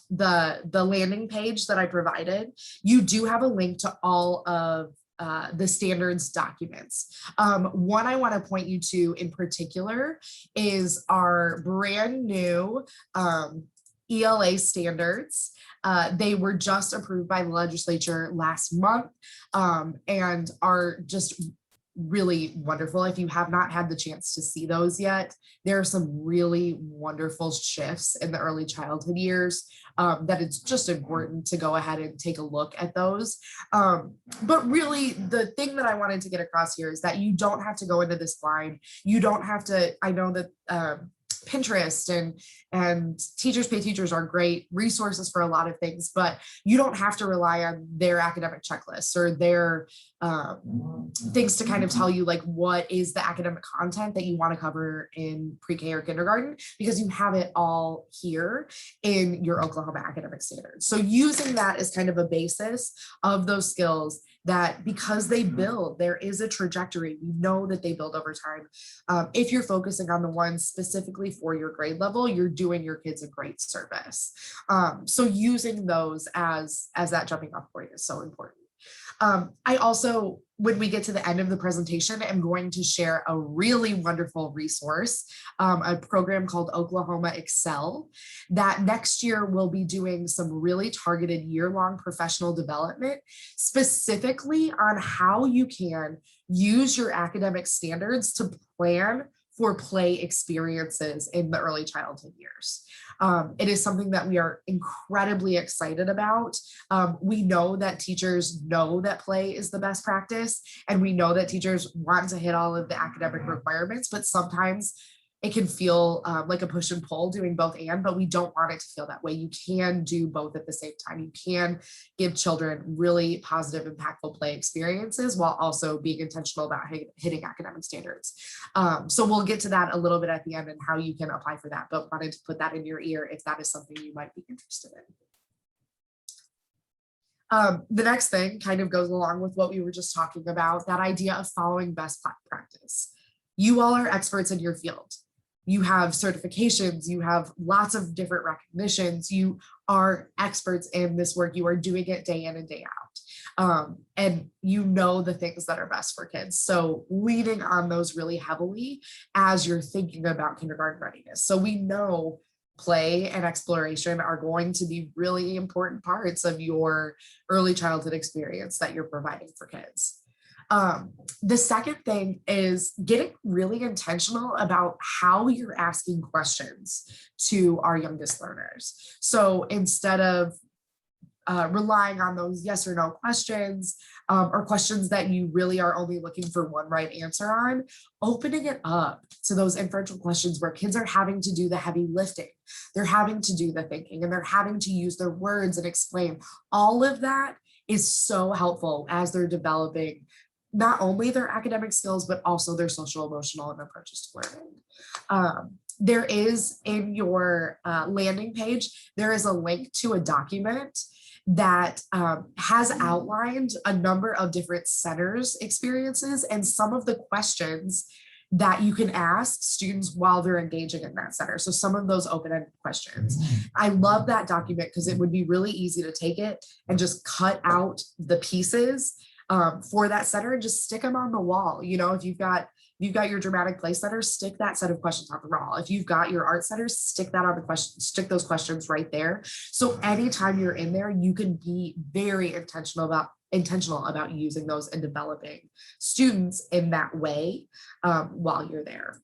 the landing page that I provided, you do have a link to all of the standards documents. One I want to point you to in particular is our brand new ELA standards. They were just approved by the legislature last month and are just really wonderful. If you have not had the chance to see those yet, there are some really wonderful shifts in the early childhood years that it's just important to go ahead and take a look at those. But really the thing that I wanted to get across here is that you don't have to go into this blind. You don't have to, I know that Pinterest and Teachers Pay Teachers are great resources for a lot of things, but you don't have to rely on their academic checklists or their things to kind of tell you like what is the academic content that you want to cover in pre-K or kindergarten, because you have it all here in your Oklahoma academic standards. So using that as kind of a basis of those skills that, because they build, there is a trajectory. We know that they build over time. If you're focusing on the ones specifically for your grade level, you're doing your kids a great service. So using those as that jumping off point is so important. I also, when we get to the end of the presentation, am going to share a really wonderful resource, a program called Oklahoma Excel, that next year we'll be doing some really targeted year-long professional development, specifically on how you can use your academic standards to plan for play experiences in the early childhood years. It is something that we are incredibly excited about. We know that teachers know that play is the best practice, and we know that teachers want to hit all of the academic requirements, but sometimes it can feel like a push and pull doing both and, but we don't want it to feel that way. You can do both at the same time. You can give children really positive, impactful play experiences while also being intentional about hitting academic standards. So we'll get to that a little bit at the end and how you can apply for that, but wanted to put that in your ear if that is something you might be interested in. The next thing kind of goes along with what we were just talking about, that idea of following best practice. You all are experts in your field. You have certifications, you have lots of different recognitions, you are experts in this work, you are doing it day in and day out. And you know the things that are best for kids. So leaning on those really heavily as you're thinking about kindergarten readiness. So we know play and exploration are going to be really important parts of your early childhood experience that you're providing for kids. The second thing is getting really intentional about how you're asking questions to our youngest learners. So instead of relying on those yes or no questions or questions that you really are only looking for one right answer on, opening it up to those inferential questions where kids are having to do the heavy lifting, they're having to do the thinking, and they're having to use their words and explain. All of that is so helpful as they're developing not only their academic skills, but also their social, emotional, and approaches to learning. There is in your landing page, there is a link to a document that has outlined a number of different centers experiences and some of the questions that you can ask students while they're engaging in that center. So some of those open-ended questions. I love that document because it would be really easy to take it and just cut out the pieces for that center and just stick them on the wall. You know, if you've got your dramatic play center, stick that set of questions on the wall. If you've got your art center, stick that on the question, stick those questions right there. So anytime you're in there, you can be very intentional about using those and developing students in that way while you're there.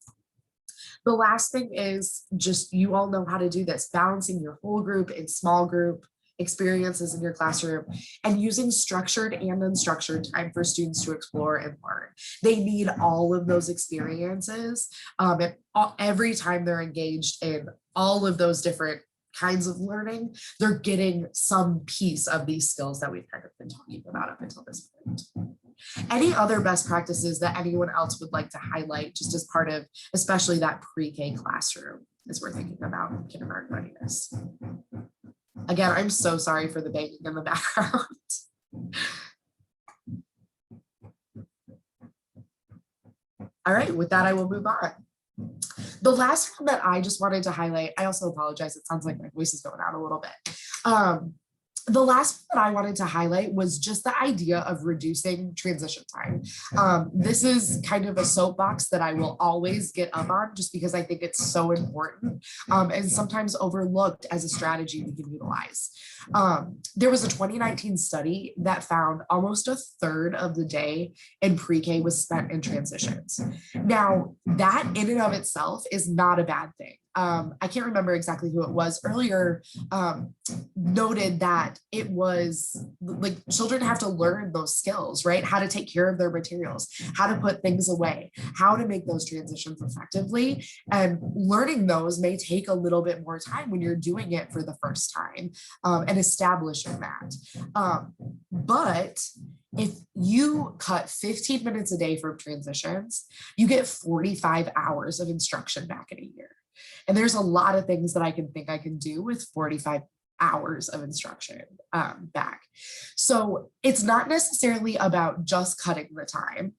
The last thing is just, you all know how to do this, balancing your whole group and small group experiences in your classroom and using structured and unstructured time for students to explore and learn. They need all of those experiences every time they're engaged in all of those different kinds of learning. They're getting some piece of these skills that we've kind of been talking about up until this point. Any other best practices that anyone else would like to highlight just as part of, especially that pre-K classroom as we're thinking about kindergarten readiness? Again, I'm so sorry for the banging in the background. All right, with that, I will move on. The last one that I just wanted to highlight, I also apologize, it sounds like my voice is going out a little bit. The last one that I wanted to highlight was just the idea of reducing transition time. This is kind of a soapbox that I will always get up on just because I think it's so important and sometimes overlooked as a strategy we can utilize. There was a 2019 study that found almost a third of the day in pre-K was spent in transitions. Now, that in and of itself is not a bad thing. I can't remember exactly who it was earlier, noted that it was like children have to learn those skills, right? How to take care of their materials, how to put things away, how to make those transitions effectively. And learning those may take a little bit more time when you're doing it for the first time and establishing that. But if you cut 15 minutes a day from transitions, you get 45 hours of instruction back in a year. And there's a lot of things that I can do with 45 hours of instruction back. So it's not necessarily about just cutting the time,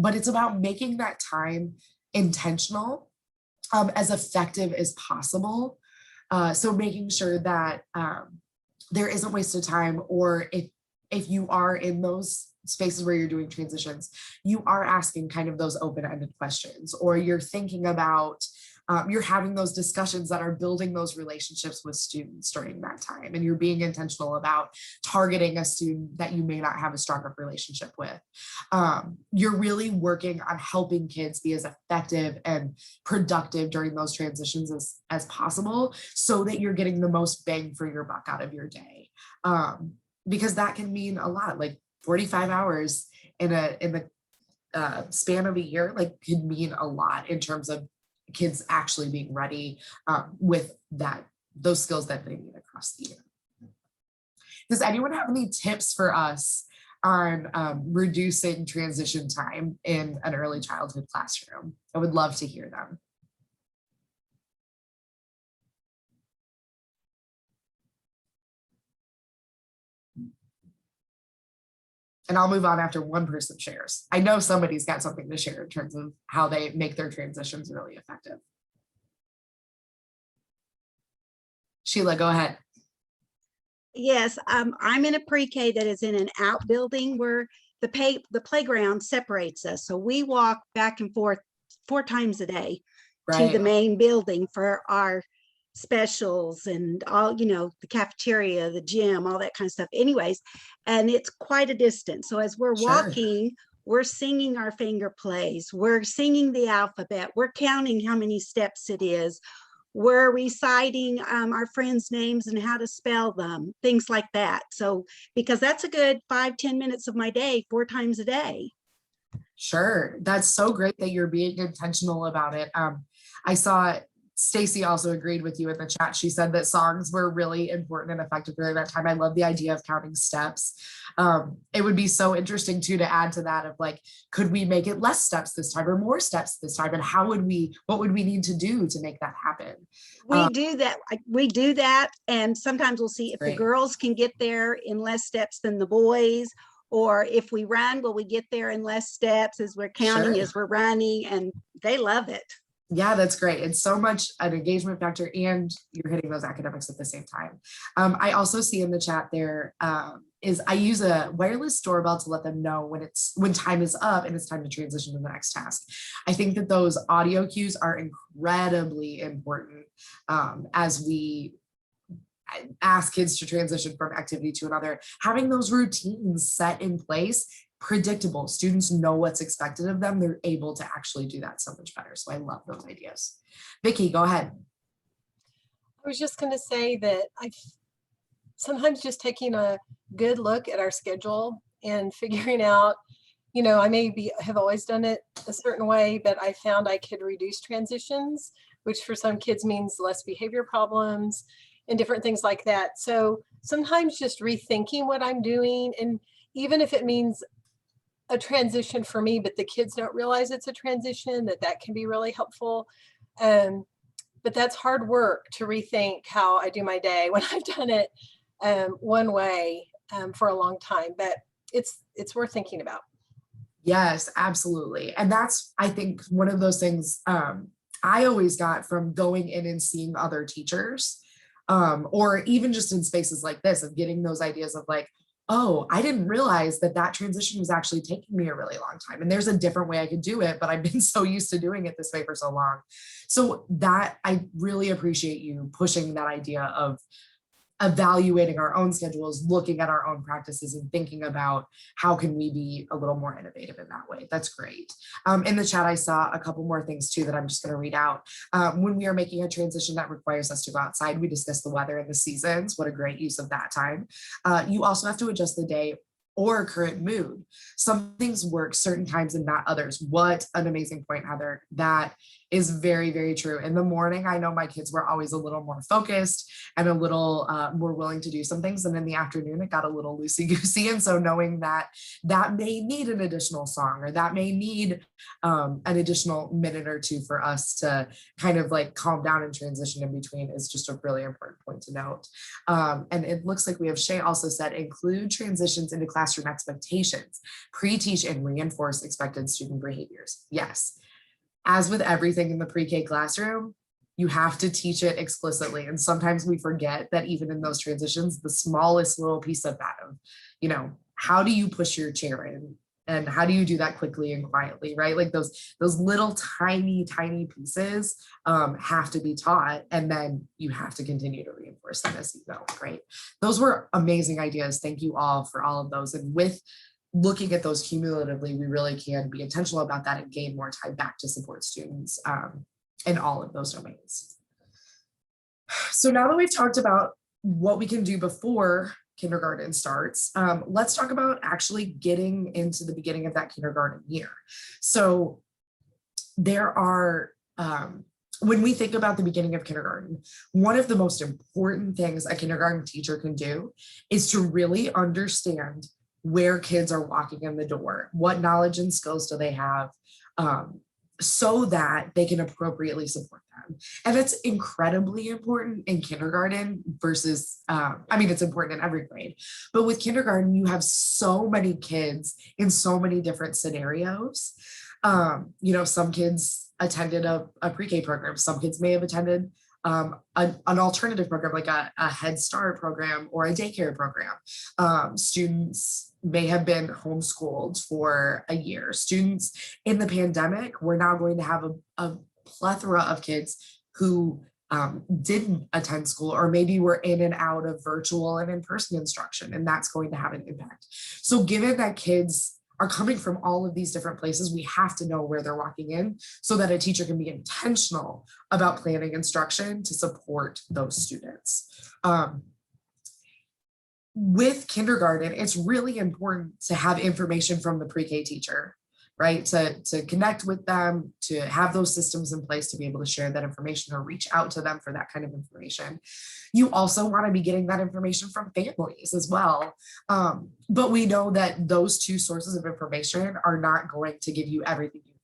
but it's about making that time intentional, as effective as possible. So making sure that there isn't wasted time, or if you are in those spaces where you're doing transitions, you are asking kind of those open-ended questions, or you're thinking about you're having those discussions that are building those relationships with students during that time. And you're being intentional about targeting a student that you may not have a stronger relationship with. You're really working on helping kids be as effective and productive during those transitions as possible, so that you're getting the most bang for your buck out of your day. Because that can mean a lot, like 45 hours in the span of a year, like can mean a lot in terms of kids actually being ready with those skills that they need across the year. Does anyone have any tips for us on reducing transition time in an early childhood classroom? I would love to hear them. And I'll move on after one person shares. I know somebody's got something to share in terms of how they make their transitions really effective. Sheila, go ahead. Yes, I'm in a pre-K that is in an outbuilding where the playground separates us. So we walk back and forth 4 times a day to the main building for our specials and all, the cafeteria, the gym, all that kind of stuff. Anyways, and it's quite a distance. So as we're walking, we're singing our finger plays, we're singing the alphabet, we're counting how many steps it is, we're reciting our friends' names and how to spell them, things like that. So because that's a good 5-10 minutes of my day, 4 times a day. Sure, that's so great that you're being intentional about it. I saw Stacy also agreed with you in the chat. She said that songs were really important and effective during that time. I love the idea of counting steps. It would be so interesting too to add to that of like, could we make it less steps this time or more steps this time? And what would we need to do to make that happen? We do that. And sometimes we'll see if the girls can get there in less steps than the boys, or if we run, will we get there in less steps as we're counting, as we're running, and they love it. Yeah, that's great. It's so much an engagement factor and you're hitting those academics at the same time. I also see in the chat there is I use a wireless doorbell to let them know when time is up and it's time to transition to the next task. I think that those audio cues are incredibly important as we ask kids to transition from activity to another. Having those routines set in place, predictable, students know what's expected of them, they're able to actually do that so much better. So I love those ideas. Vicki, go ahead. I was just going to say that I sometimes just taking a good look at our schedule and figuring out, I have always done it a certain way, but I found I could reduce transitions, which for some kids means less behavior problems and different things like that. So sometimes just rethinking what I'm doing, and even if it means a transition for me, but the kids don't realize it's a transition, that can be really helpful. But that's hard work to rethink how I do my day when I've done it one way for a long time, but it's worth thinking about. Yes, absolutely. And that's, I think, one of those things I always got from going in and seeing other teachers, or even just in spaces like this, of getting those ideas of like, oh, I didn't realize that transition was actually taking me a really long time. And there's a different way I could do it, but I've been so used to doing it this way for so long. So that I really appreciate you pushing that idea of evaluating our own schedules, looking at our own practices and thinking about how can we be a little more innovative in that way. That's great. In the chat, I saw a couple more things too that I'm just going to read out. When we are making a transition that requires us to go outside, we discuss the weather and the seasons. What a great use of that time. You also have to adjust the day or current mood. Some things work certain times and not others. What an amazing point, Heather. That is very, very true. In the morning, I know my kids were always a little more focused and a little more willing to do some things. And in the afternoon, it got a little loosey-goosey. And so knowing that may need an additional song, or that may need an additional minute or two for us to kind of like calm down and transition in between is just a really important point to note. And it looks like we have Shay also said, include transitions into classroom expectations, pre-teach and reinforce expected student behaviors. Yes. As with everything in the pre-K classroom, you have to teach it explicitly. And sometimes we forget that even in those transitions, the smallest little piece of that, of, how do you push your chair in? And how do you do that quickly and quietly, right? Like those little tiny pieces have to be taught, and then you have to continue to reinforce them as you go. Great. Those were amazing ideas. Thank you all for all of those. And with looking at those cumulatively, we really can be intentional about that and gain more time back to support students in all of those domains. So now that we've talked about what we can do before kindergarten starts, let's talk about actually getting into the beginning of that kindergarten year. So there are, when we think about the beginning of kindergarten, one of the most important things a kindergarten teacher can do is to really understand where kids are walking in the door, what knowledge and skills do they have, so that they can appropriately support them. And that's incredibly important in kindergarten versus, it's important in every grade, but with kindergarten, you have so many kids in so many different scenarios. Some kids attended a pre-K program. Some kids may have attended an alternative program, like a Head Start program or a daycare program. Students may have been homeschooled for a year. Students in the pandemic, we're now going to have a plethora of kids who didn't attend school, or maybe were in and out of virtual and in-person instruction, and that's going to have an impact. So given that kids are coming from all of these different places, we have to know where they're walking in so that a teacher can be intentional about planning instruction to support those students. With kindergarten, it's really important to have information from the pre-K teacher, right? To connect with them, to have those systems in place to be able to share that information or reach out to them for that kind of information. You also want to be getting that information from families as well. But we know that those two sources of information are not going to give you everything you need.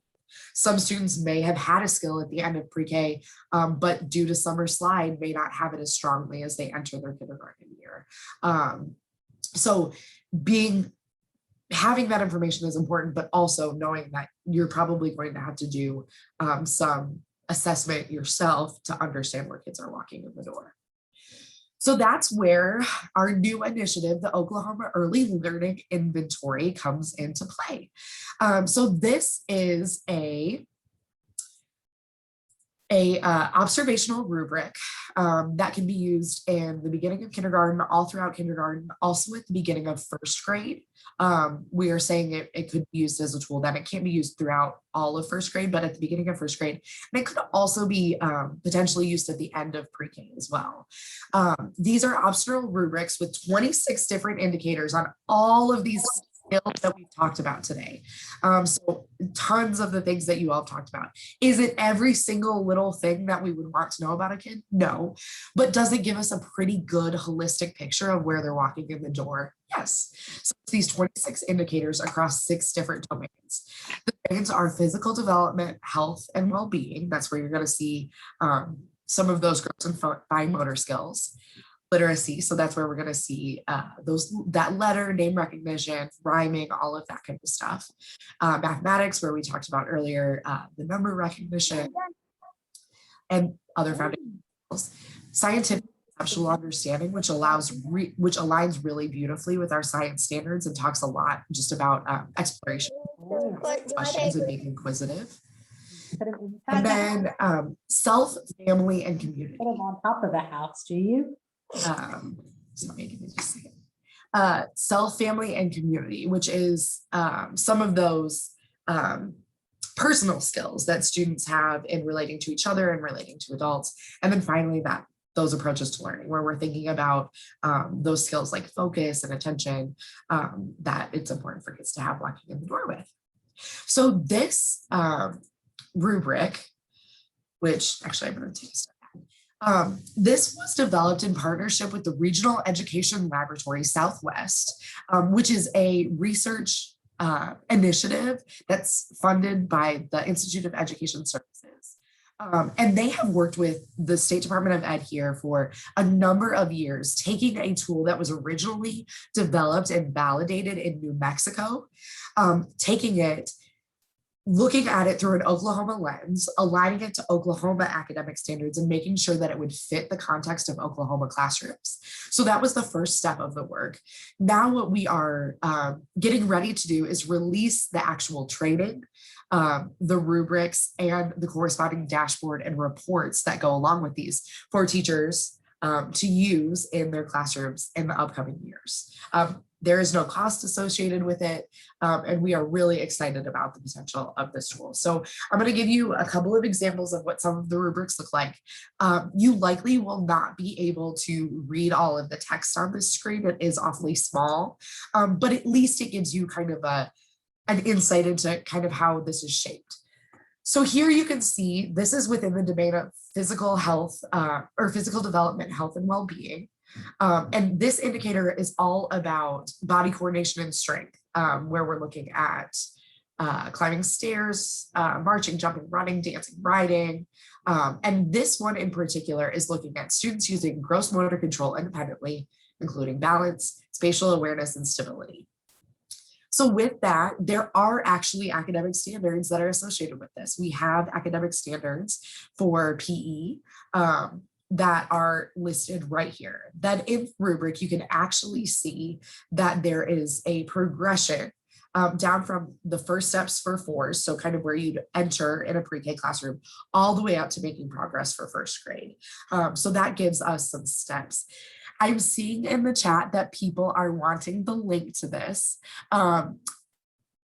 Some students may have had a skill at the end of pre-K, but due to summer slide, may not have it as strongly as they enter their kindergarten year. So having that information is important, but also knowing that you're probably going to have to do some assessment yourself to understand where kids are walking in the door. So that's where our new initiative, the Oklahoma Early Learning Inventory, comes into play. So this is a observational rubric that can be used in the beginning of kindergarten, all throughout kindergarten, also at the beginning of first grade. We are saying it could be used as a tool, that it can't be used throughout all of first grade, but at the beginning of first grade. And it could also be potentially used at the end of pre-K as well. These are optional rubrics with 26 different indicators on all of these skills that we've talked about today. So tons of the things that you all talked about. Is it every single little thing that we would want to know about a kid? No. But does it give us a pretty good holistic picture of where they're walking in the door? Yes. So these 26 indicators across 6 different domains. The domains are physical development, health, and well-being. That's where you're going to see some of those gross and fine motor skills. Literacy, so that's where we're going to see that letter, name recognition, rhyming, all of that kind of stuff. Mathematics, where we talked about earlier, the number recognition and other foundation skills. Scientific conceptual understanding, which aligns really beautifully with our science standards and talks a lot just about exploration, questions, and being inquisitive. And then self, family, and community. Put them on top of the house, do you? Sorry, give me just a second. Self, family, and community, which is some of those personal skills that students have in relating to each other and relating to adults. And then finally, those approaches to learning, where we're thinking about those skills like focus and attention that it's important for kids to have walking in the door with. So this rubric, which actually I'm going to take a step back. This was developed in partnership with the Regional Education Laboratory Southwest, which is a research initiative that's funded by the Institute of Education Services. And they have worked with the State Department of Ed here for a number of years, taking a tool that was originally developed and validated in New Mexico, taking it, looking at it through an Oklahoma lens, aligning it to Oklahoma academic standards, and making sure that it would fit the context of Oklahoma classrooms. So that was the first step of the work. Now what we are getting ready to do is release the actual training, the rubrics, and the corresponding dashboard and reports that go along with these for teachers to use in their classrooms in the upcoming years. There is no cost associated with it, and we are really excited about the potential of this tool. So I'm going to give you a couple of examples of what some of the rubrics look like. You likely will not be able to read all of the text on this screen. It is awfully small, but at least it gives you kind of an insight into kind of how this is shaped. So here you can see this is within the domain of physical health or physical development, health, and well-being. And this indicator is all about body coordination and strength, where we're looking at climbing stairs, marching, jumping, running, dancing, riding. And this one in particular is looking at students using gross motor control independently, including balance, spatial awareness, and stability. So with that, there are actually academic standards that are associated with this. We have academic standards for PE that are listed right here. That in rubric, you can actually see that there is a progression down from the first steps for fours, so kind of where you'd enter in a pre-K classroom, all the way up to making progress for first grade. So that gives us some steps. I'm seeing in the chat that people are wanting the link to this.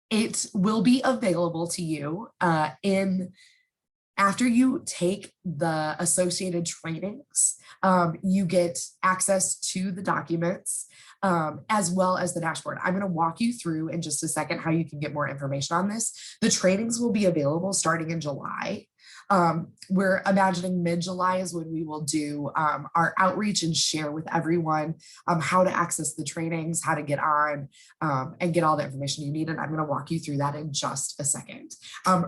It will be available to you after you take the associated trainings. You get access to the documents as well as the dashboard. I'm going to walk you through in just a second how you can get more information on this. The trainings will be available starting in July. We're imagining mid-July is when we will do our outreach and share with everyone how to access the trainings, how to get on and get all the information you need. And I'm going to walk you through that in just a second.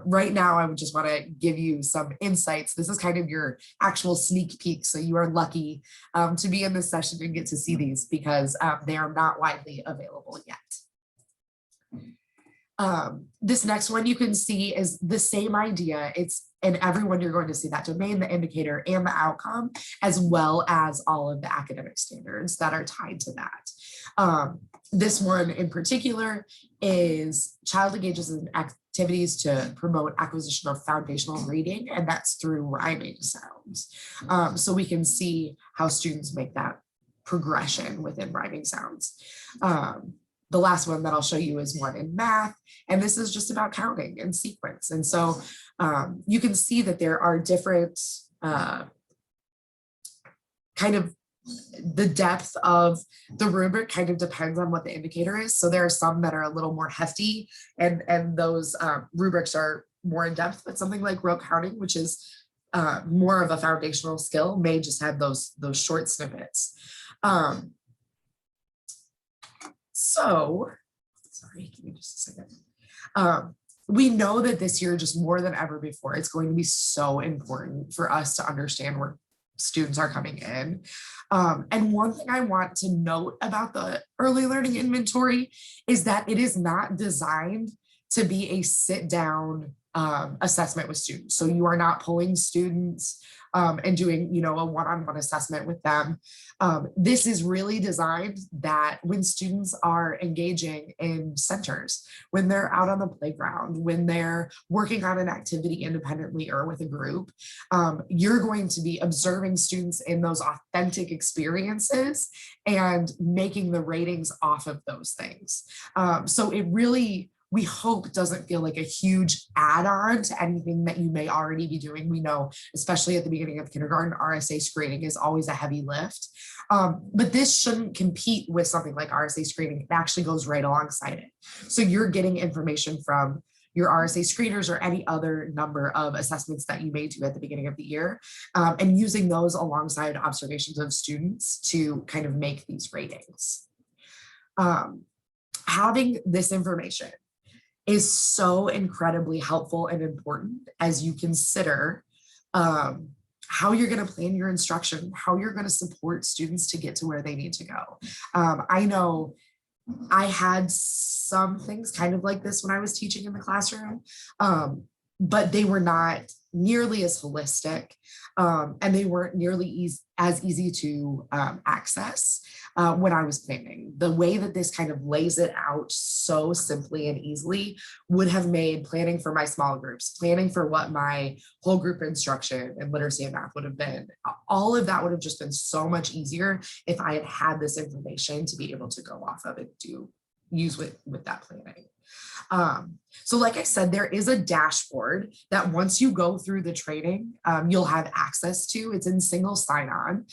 Right now, I would just want to give you some insights. This is kind of your actual sneak peek. So you are lucky to be in this session and get to see these because they are not widely available yet. This next one you can see is the same idea. It's in everyone you're going to see that domain, the indicator, and the outcome, as well as all of the academic standards that are tied to that. This one in particular is child engages in activities to promote acquisition of foundational reading, and that's through rhyming sounds. So we can see how students make that progression within rhyming sounds. The last one that I'll show you is one in math, and this is just about counting and sequence. And so you can see that there are different kind of the depth of the rubric kind of depends on what the indicator is. So there are some that are a little more hefty, and those rubrics are more in depth, but something like rote counting, which is more of a foundational skill, may just have those short snippets. So, sorry, give me just a second. We know that this year, just more than ever before, it's going to be so important for us to understand where students are coming in. And one thing I want to note about the early learning inventory is that it is not designed to be a sit down assessment with students. So you are not pulling students and doing, a one-on-one assessment with them. This is really designed that when students are engaging in centers, when they're out on the playground, when they're working on an activity independently or with a group, you're going to be observing students in those authentic experiences and making the ratings off of those things. So it really, we hope, doesn't feel like a huge add-on to anything that you may already be doing. We know, especially at the beginning of kindergarten, RSA screening is always a heavy lift. But this shouldn't compete with something like RSA screening. It actually goes right alongside it. So you're getting information from your RSA screeners or any other number of assessments that you may do at the beginning of the year, and using those alongside observations of students to kind of make these ratings. Having this information is so incredibly helpful and important as you consider how you're going to plan your instruction, how you're going to support students to get to where they need to go. I know I had some things kind of like this when I was teaching in the classroom, but they were not nearly as holistic, and they weren't nearly as easy to access when I was planning. The way that this kind of lays it out so simply and easily would have made planning for my small groups, planning for what my whole group instruction and literacy and math would have been, all of that would have just been so much easier if I had had this information to be able to go off of and use with that planning. So like I said, there is a dashboard that once you go through the training, you'll have access to. It's in single sign-on.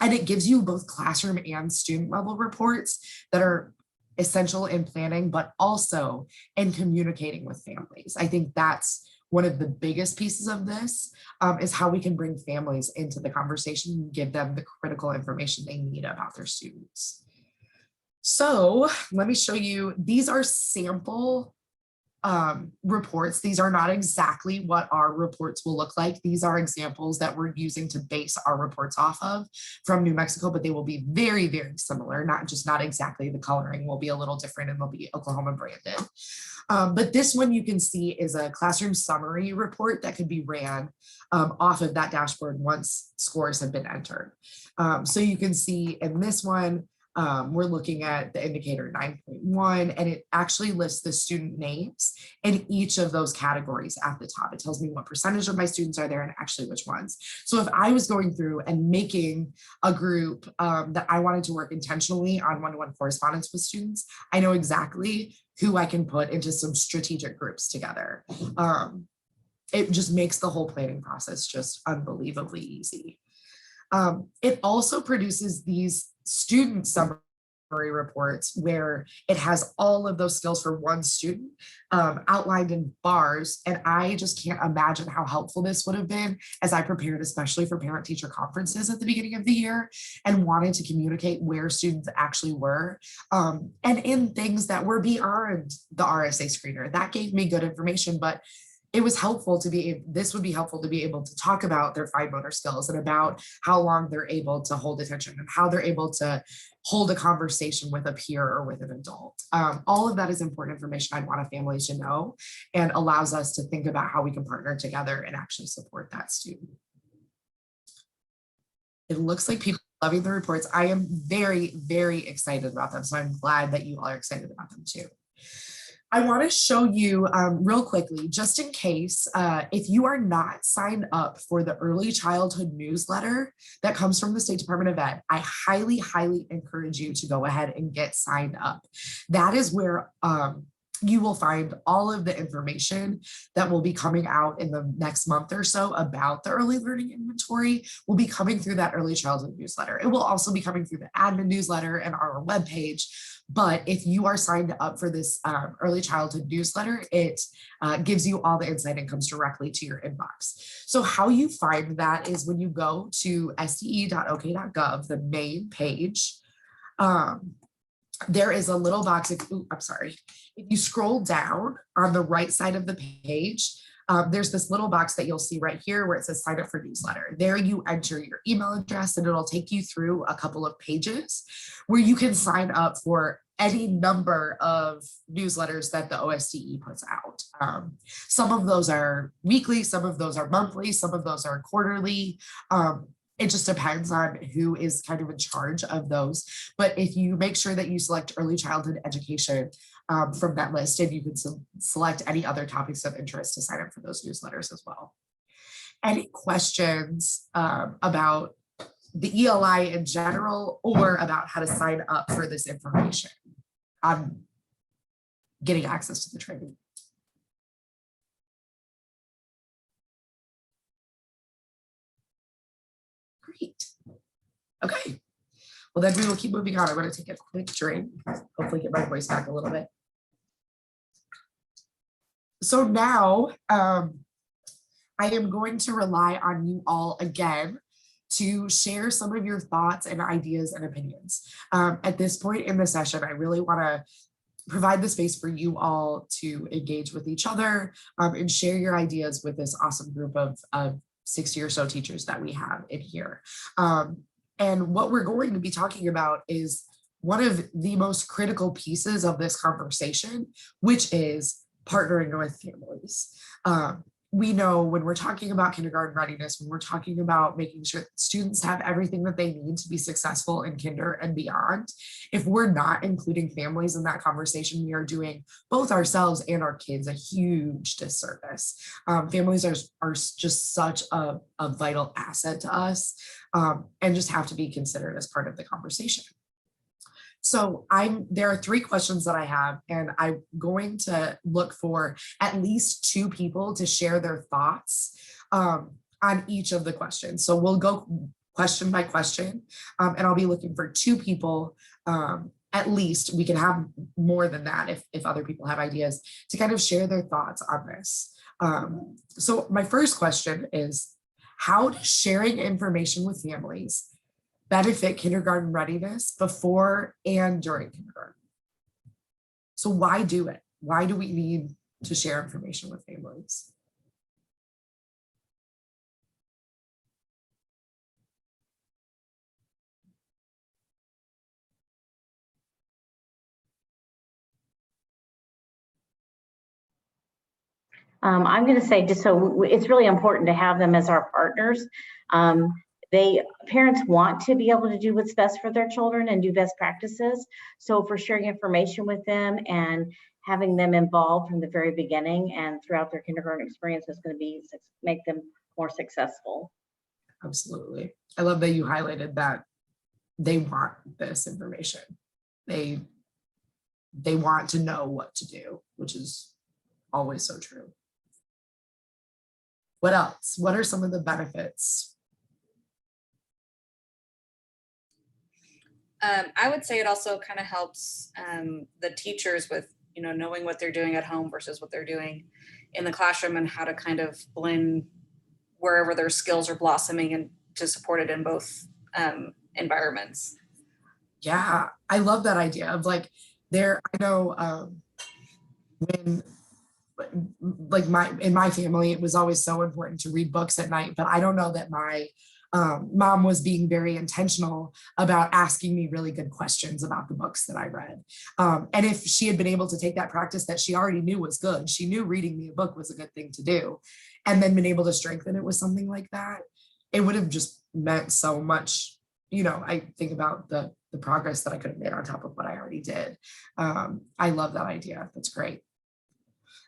And it gives you both classroom and student level reports that are essential in planning, but also in communicating with families. I think that's one of the biggest pieces of this, is how we can bring families into the conversation and give them the critical information they need about their students. So let me show you, these are sample reports. These are not exactly what our reports will look like. These are examples that we're using to base our reports off of from New Mexico, but they will be very, very similar, not exactly. The coloring will be a little different and they'll be Oklahoma branded. But this one you can see is a classroom summary report that could be ran off of that dashboard once scores have been entered. So you can see in this one, we're looking at the indicator 9.1, and it actually lists the student names in each of those categories at the top. It tells me what percentage of my students are there and actually which ones. So if I was going through and making a group that I wanted to work intentionally on one-to-one correspondence with students, I know exactly who I can put into some strategic groups together. It just makes the whole planning process just unbelievably easy. It also produces these student summary reports where it has all of those skills for one student outlined in bars. And I just can't imagine how helpful this would have been as I prepared, especially for parent teacher conferences at the beginning of the year and wanted to communicate where students actually were, and in things that were beyond the RSA screener. That gave me good information, but it was helpful to be, this would be helpful to be able to talk about their fine motor skills and about how long they're able to hold attention and how they're able to hold a conversation with a peer or with an adult. All of that is important information I'd want families to know, and allows us to think about how we can partner together and actually support that student. It looks like people are loving the reports. I am very, very excited about them. So I'm glad that you all are excited about them too. I want to show you real quickly, just in case, if you are not signed up for the early childhood newsletter that comes from the State Department of Ed, I highly, highly encourage you to go ahead and get signed up. That is where you will find all of the information that will be coming out in the next month or so about the early learning inventory will be coming through that early childhood newsletter. It will also be coming through the admin newsletter and our webpage. But if you are signed up for this early childhood newsletter, it gives you all the insight and comes directly to your inbox. So how you find that is when you go to sde.ok.gov, the main page, there is a little box. If you scroll down on the right side of the page, there's this little box that you'll see right here where it says sign up for newsletter. There you enter your email address and it'll take you through a couple of pages where you can sign up for any number of newsletters that the OSDE puts out. Some of those are weekly, some of those are monthly, some of those are quarterly. It just depends on who is kind of in charge of those. But if you make sure that you select early childhood education from that list, and you can select any other topics of interest to sign up for those newsletters as well. Any questions about the ELI in general or about how to sign up for this information on getting access to the training? Great. Okay. Well, then we will keep moving on. I'm going to take a quick drink, hopefully get my voice back a little bit. So now I am going to rely on you all again to share some of your thoughts and ideas and opinions. At this point in the session, I really want to provide the space for you all to engage with each other and share your ideas with this awesome group of 60 or so teachers that we have in here. And what we're going to be talking about is one of the most critical pieces of this conversation, which is partnering with families. We know when we're talking about kindergarten readiness, when we're talking about making sure that students have everything that they need to be successful in kinder and beyond, if we're not including families in that conversation, we are doing both ourselves and our kids a huge disservice. Families are just such a vital asset to us and just have to be considered as part of the conversation. So there are 3 questions that I have, and I'm going to look for at least 2 people to share their thoughts on each of the questions. So we'll go question by question, and I'll be looking for 2 people at least. We can have more than that if other people have ideas to kind of share their thoughts on this. So my first question is, how does sharing information with families benefit kindergarten readiness before and during kindergarten? So why do it? Why do we need to share information with families? I'm going to say just so it's really important to have them as our partners. Parents want to be able to do what's best for their children and do best practices. So for sharing information with them and having them involved from the very beginning and throughout their kindergarten experience is going to make them more successful. Absolutely. I love that you highlighted that they want this information. They want to know what to do, which is always so true. What else? What are some of the benefits? I would say it also kind of helps the teachers with, knowing what they're doing at home versus what they're doing in the classroom and how to kind of blend wherever their skills are blossoming and to support it in both environments. Yeah, I love that idea of I know when like in my family, it was always so important to read books at night, but I don't know that my mom was being very intentional about asking me really good questions about the books that I read. And if she had been able to take that practice that she already knew was good, she knew reading me a book was a good thing to do, and then been able to strengthen it with something like that, it would have just meant so much. You know, I think about the progress that I could have made on top of what I already did. I love that idea. That's great.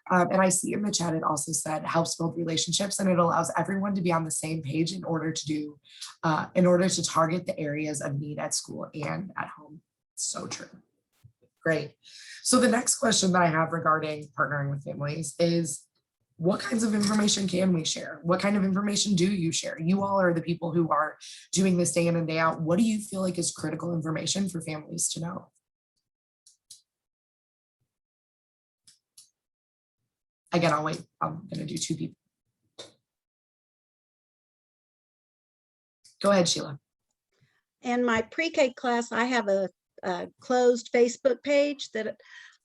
And I see in the chat, it also said helps build relationships, and it allows everyone to be on the same page in order to target the areas of need at school and at home. So true. Great. So the next question that I have regarding partnering with families is, what kinds of information can we share? What kind of information do you share? You all are the people who are doing this day in and day out. What do you feel like is critical information for families to know? Again, I'll wait. I'm going to do 2 people. Go ahead, Sheila. In my pre-K class, I have a closed Facebook page that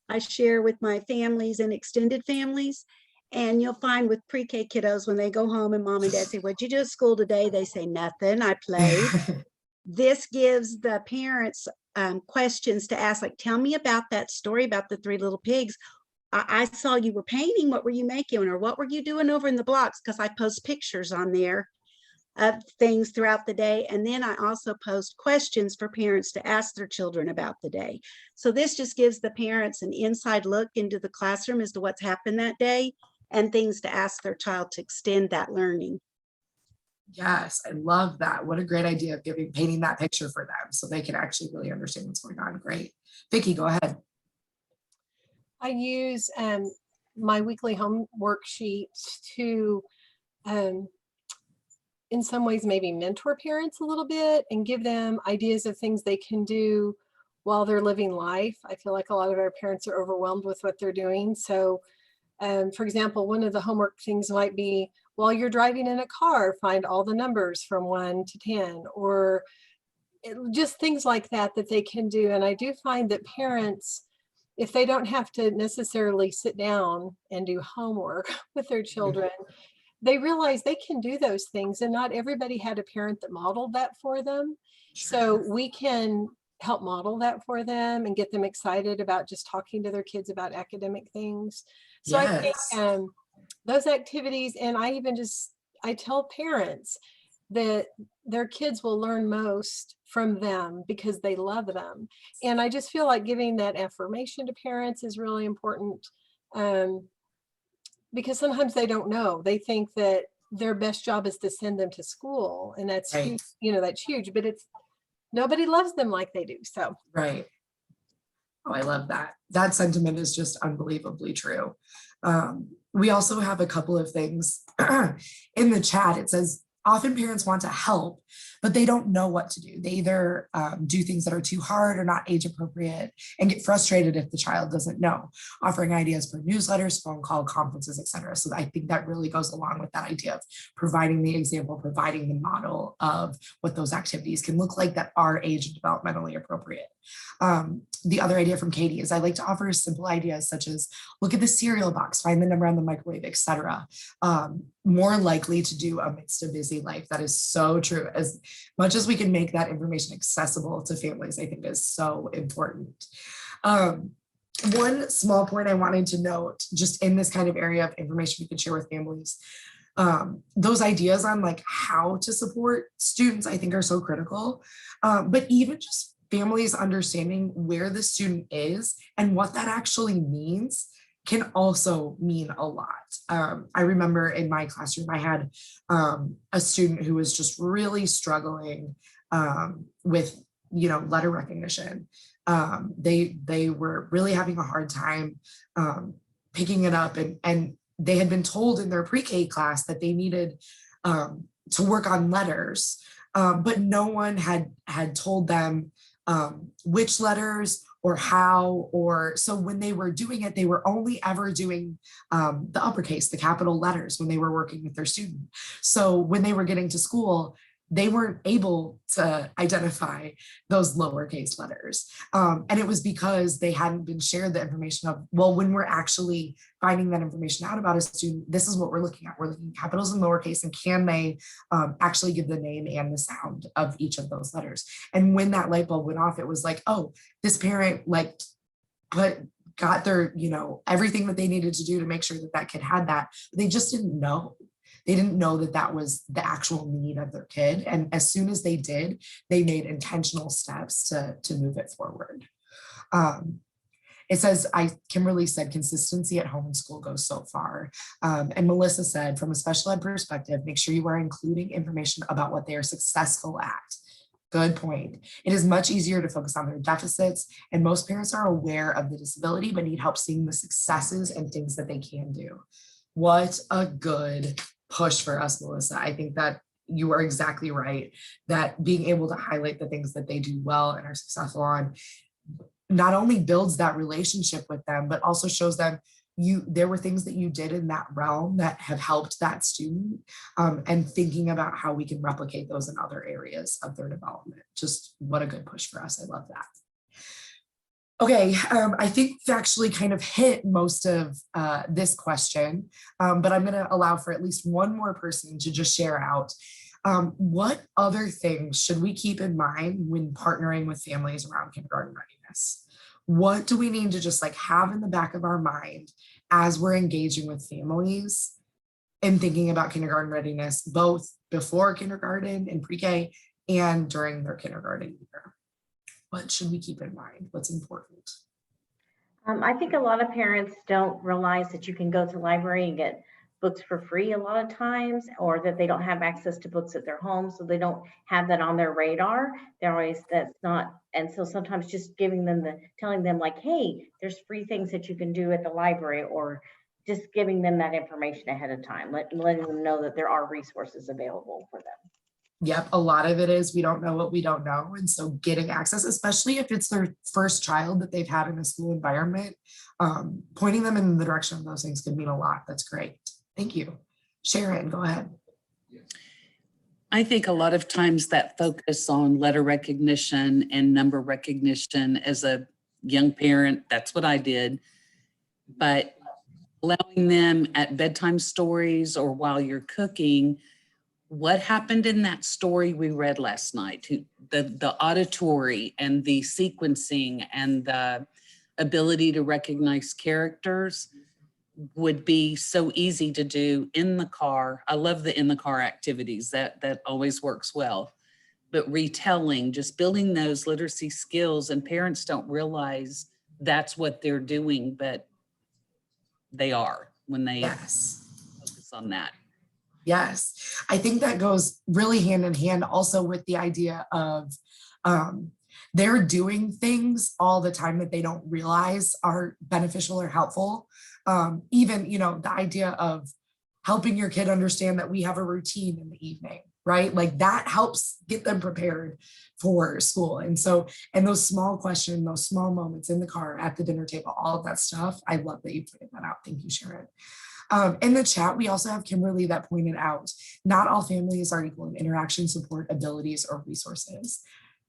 I share with my families and extended families. And you'll find with pre-K kiddos, when they go home and mom and dad say, "What'd you do at school today?" They say, "Nothing, I played." This gives the parents questions to ask, like, "Tell me about that story about the 3 little pigs. I saw you were painting. What were you making? Or what were you doing over in the blocks?" Because I post pictures on there of things throughout the day. And then I also post questions for parents to ask their children about the day. So this just gives the parents an inside look into the classroom as to what's happened that day and things to ask their child to extend that learning. Yes, I love that. What a great idea of painting that picture for them so they can actually really understand what's going on. Great. Vicki, go ahead. I use my weekly homework sheets to, in some ways, maybe mentor parents a little bit and give them ideas of things they can do while they're living life. I feel like a lot of our parents are overwhelmed with what they're doing. So, for example, one of the homework things might be, while you're driving in a car, find all the numbers from 1 to 10, or just things like that that they can do. And I do find that parents, if they don't have to necessarily sit down and do homework with their children, they realize they can do those things, and not everybody had a parent that modeled that for them. So we can help model that for them and get them excited about just talking to their kids about academic things. So I think those activities, and I tell parents that their kids will learn most from them because they love them. And I just feel like giving that affirmation to parents is really important, because sometimes they don't know. They think that their best job is to send them to school, and that's huge, that's huge, but nobody loves them like they do. So right. Oh, I love that. That sentiment is just unbelievably true. We also have a couple of things in the chat. It says, often parents want to help, but they don't know what to do. They either do things that are too hard or not age appropriate and get frustrated if the child doesn't know, offering ideas for newsletters, phone call, conferences, etc. So I think that really goes along with that idea of providing the example, providing the model of what those activities can look like that are age and developmentally appropriate. The other idea from Katie is I like to offer simple ideas such as look at the cereal box, find the number on the microwave, etc. More likely to do amidst a busy life. That is so true. As much as we can make that information accessible to families, I think is so important. One small point I wanted to note, just in this kind of area of information we can share with families, those ideas on like how to support students, I think are so critical. But even just families understanding where the student is and what that actually means can also mean a lot. I remember in my classroom, I had a student who was just really struggling with, letter recognition. They were really having a hard time picking it up, and they had been told in their pre-K class that they needed to work on letters, but no one had told them which letters or how, or so when they were doing it, they were only ever doing the uppercase, the capital letters when they were working with their student. So when they were getting to school, they weren't able to identify those lowercase letters. And it was because they hadn't been shared the information of, well, when we're actually finding that information out about a student, this is what we're looking at. We're looking at capitals and lowercase, and can they actually give the name and the sound of each of those letters? And when that light bulb went off, it was like, oh, this parent like got their, everything that they needed to do to make sure that that kid had that. They just didn't know. They didn't know that that was the actual need of their kid. And as soon as they did, they made intentional steps to move it forward. It says, Kimberly said, consistency at home and school goes so far. And Melissa said, from a special ed perspective, make sure you are including information about what they are successful at. Good point. It is much easier to focus on their deficits, and most parents are aware of the disability, but need help seeing the successes and things that they can do. What a good push for us, Melissa. I think that you are exactly right, that being able to highlight the things that they do well and are successful on not only builds that relationship with them, but also shows them there were things that you did in that realm that have helped that student, and thinking about how we can replicate those in other areas of their development. Just what a good push for us. I love that. Okay, I think we've actually kind of hit most of this question, but I'm going to allow for at least one more person to just share out. What other things should we keep in mind when partnering with families around kindergarten readiness? What do we need to just like have in the back of our mind as we're engaging with families and thinking about kindergarten readiness, both before kindergarten and pre-K and during their kindergarten year? What should we keep in mind? What's important? I think a lot of parents don't realize that you can go to the library and get books for free a lot of times, or that they don't have access to books at their home, so they don't have that on their radar. They're always, that's not, and so sometimes just giving them telling them like, hey, there's free things that you can do at the library, or just giving them that information ahead of time, letting them know that there are resources available for them. Yep, a lot of it is we don't know what we don't know. And so getting access, especially if it's their first child that they've had in a school environment, pointing them in the direction of those things could mean a lot. That's great. Thank you. Sharon, go ahead. I think a lot of times that focus on letter recognition and number recognition as a young parent, that's what I did. But allowing them at bedtime stories or while you're cooking, what happened in that story we read last night, the auditory and the sequencing and the ability to recognize characters would be so easy to do in the car. I love the in the car activities, that always works well. But retelling, just building those literacy skills, and parents don't realize that's what they're doing, but they are when they focus on that. Yes, I think that goes really hand in hand also with the idea of they're doing things all the time that they don't realize are beneficial or helpful. Even, the idea of helping your kid understand that we have a routine in the evening, right? Like that helps get them prepared for school. And so, and those small questions, those small moments in the car, at the dinner table, all of that stuff. I love that you pointed that out. Thank you, Sharon. In the chat, we also have Kimberly that pointed out, not all families are equal in interaction, support, abilities, or resources.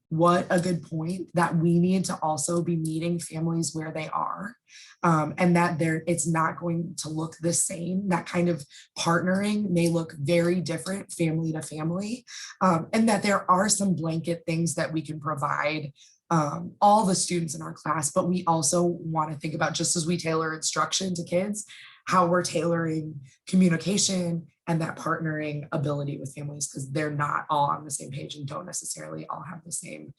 What a good point, that we need to also be meeting families where they are, and that it's not going to look the same. That kind of partnering may look very different family to family, and that there are some blanket things that we can provide all the students in our class, but we also want to think about, just as we tailor instruction to kids, how we're tailoring communication and that partnering ability with families, because they're not all on the same page and don't necessarily all have the same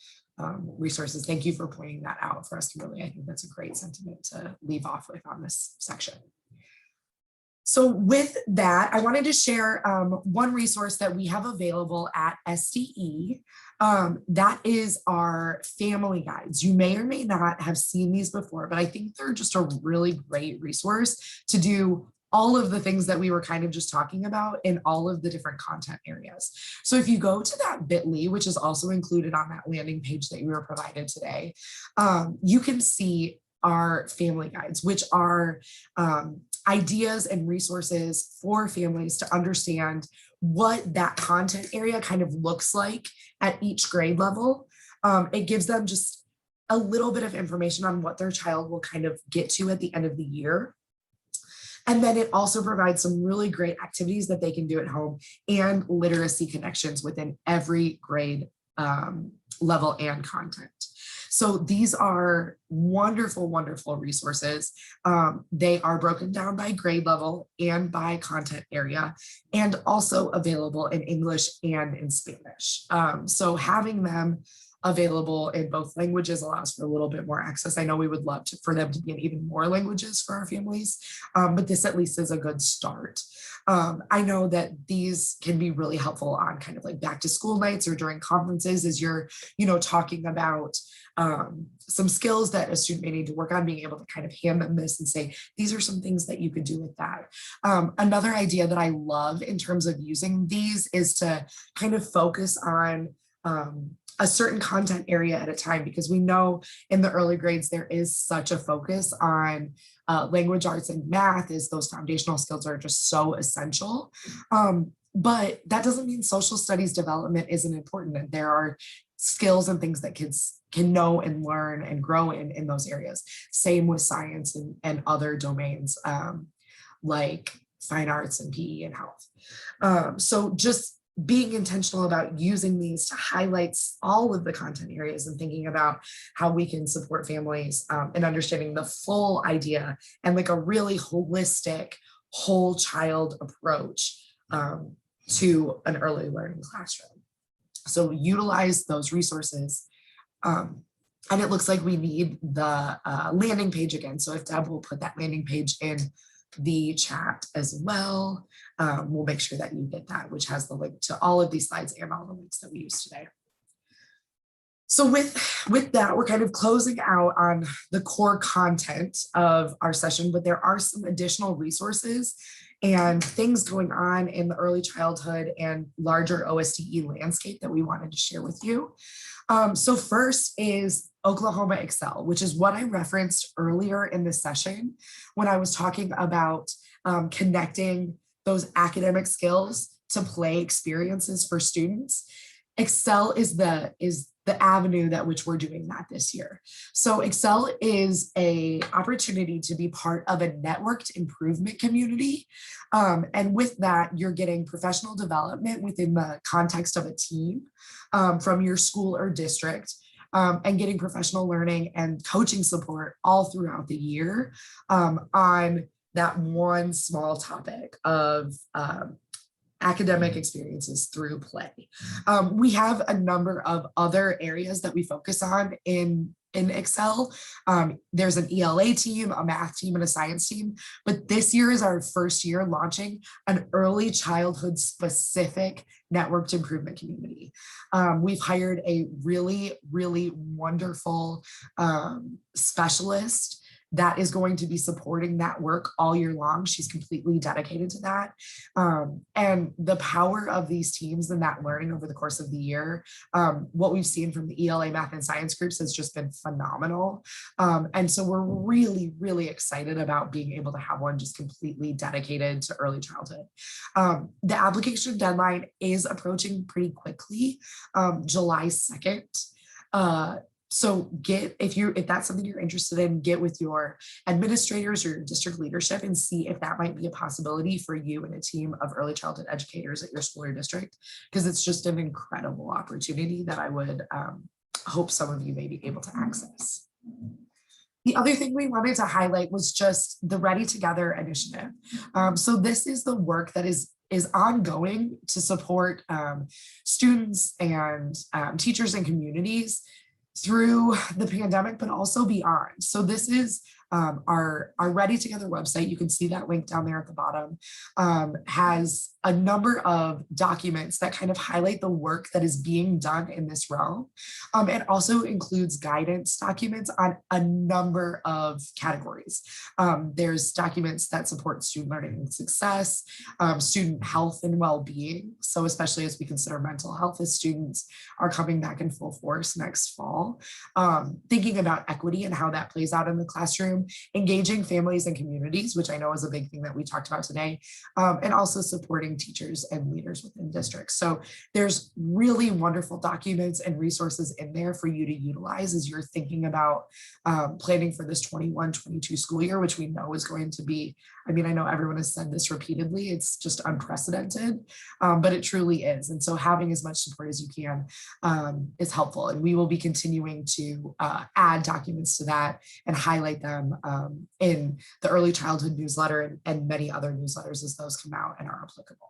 resources. Thank you for pointing that out for us, Kimberly. I think that's a great sentiment to leave off with on this section. So with that, I wanted to share one resource that we have available at SDE. That is our family guides. You may or may not have seen these before, but I think they're just a really great resource to do all of the things that we were kind of just talking about in all of the different content areas. So if you go to that bit.ly, which is also included on that landing page that you were provided today, you can see our family guides, which are ideas and resources for families to understand what that content area kind of looks like at each grade level. It gives them just a little bit of information on what their child will kind of get to at the end of the year. And then it also provides some really great activities that they can do at home and literacy connections within every grade level and content. So these are wonderful, wonderful resources. They are broken down by grade level and by content area, and also available in English and in Spanish. So having them available in both languages allows for a little bit more access. I know we would love for them to be in even more languages for our families, but this at least is a good start. I know that these can be really helpful on kind of like back to school nights or during conferences as you're, talking about some skills that a student may need to work on, being able to kind of hand them this and say, these are some things that you could do with that. Another idea that I love in terms of using these is to kind of focus on a certain content area at a time, because we know in the early grades there is such a focus on language arts and math, as those foundational skills are just so essential. But that doesn't mean social studies development isn't important, and there are skills and things that kids can know and learn and grow in those areas. Same with science and other domains like fine arts and PE and health. So just being intentional about using these to highlight all of the content areas and thinking about how we can support families and understanding the full idea and like a really holistic whole child approach to an early learning classroom. So utilize those resources. And it looks like we need the landing page again. So if Deb will put that landing page in the chat as well, we'll make sure that you get that, which has the link to all of these slides and all the links that we used today. So with that, we're kind of closing out on the core content of our session, but there are some additional resources and things going on in the early childhood and larger OSDE landscape that we wanted to share with you. So first is Oklahoma Excel, which is what I referenced earlier in the session when I was talking about connecting those academic skills to play experiences for students. Excel is the avenue that which we're doing that this year. So Excel is a opportunity to be part of a networked improvement community. And with that, you're getting professional development within the context of a team from your school or district, and getting professional learning and coaching support all throughout the year on that one small topic of academic experiences through play. We have a number of other areas that we focus on in Excel. There's an ELA team, a math team, and a science team, but this year is our first year launching an early childhood specific networked improvement community. We've hired a really, really wonderful specialist that is going to be supporting that work all year long. She's completely dedicated to that. And the power of these teams and that learning over the course of the year, what we've seen from the ELA math and science groups has just been phenomenal. And so we're really, really excited about being able to have one just completely dedicated to early childhood. The application deadline is approaching pretty quickly, July 2nd. So if that's something you're interested in, get with your administrators or your district leadership and see if that might be a possibility for you and a team of early childhood educators at your school or district, because it's just an incredible opportunity that I would hope some of you may be able to access. The other thing we wanted to highlight was just the Ready Together initiative. So this is the work that is ongoing to support students and teachers and communities through the pandemic, but also beyond. So this is our Ready Together website. You can see that link down there at the bottom, has a number of documents that kind of highlight the work that is being done in this realm. It also includes guidance documents on a number of categories. There's documents that support student learning and success, student health and well-being. So especially as we consider mental health as students are coming back in full force next fall, thinking about equity and how that plays out in the classroom, time, engaging families and communities, which I know is a big thing that we talked about today, and also supporting teachers and leaders within districts. So there's really wonderful documents and resources in there for you to utilize as you're thinking about planning for this 21-22 school year, which we know is going to be, I mean, I know everyone has said this repeatedly, it's just unprecedented, but it truly is. And so having as much support as you can is helpful. And we will be continuing to add documents to that and highlight them in the early childhood newsletter and many other newsletters as those come out and are applicable.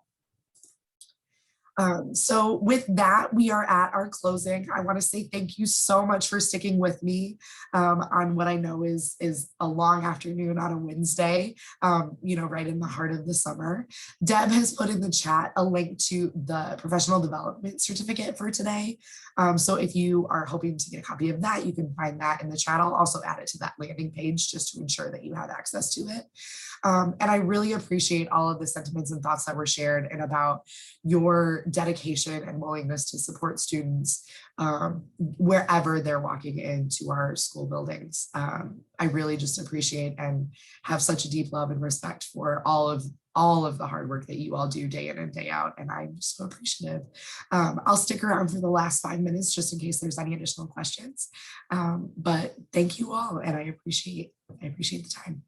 So with that, we are at our closing. I want to say thank you so much for sticking with me on what I know is a long afternoon on a Wednesday, you know, right in the heart of the summer. Deb has put in the chat a link to the professional development certificate for today. So if you are hoping to get a copy of that, you can find that in the chat. I'll also add it to that landing page just to ensure that you have access to it. And I really appreciate all of the sentiments and thoughts that were shared and about your dedication and willingness to support students wherever they're walking into our school buildings. I really just appreciate and have such a deep love and respect for all of the hard work that you all do day in and day out. And I'm just so appreciative. I'll stick around for the last 5 minutes just in case there's any additional questions. But thank you all, and I appreciate the time.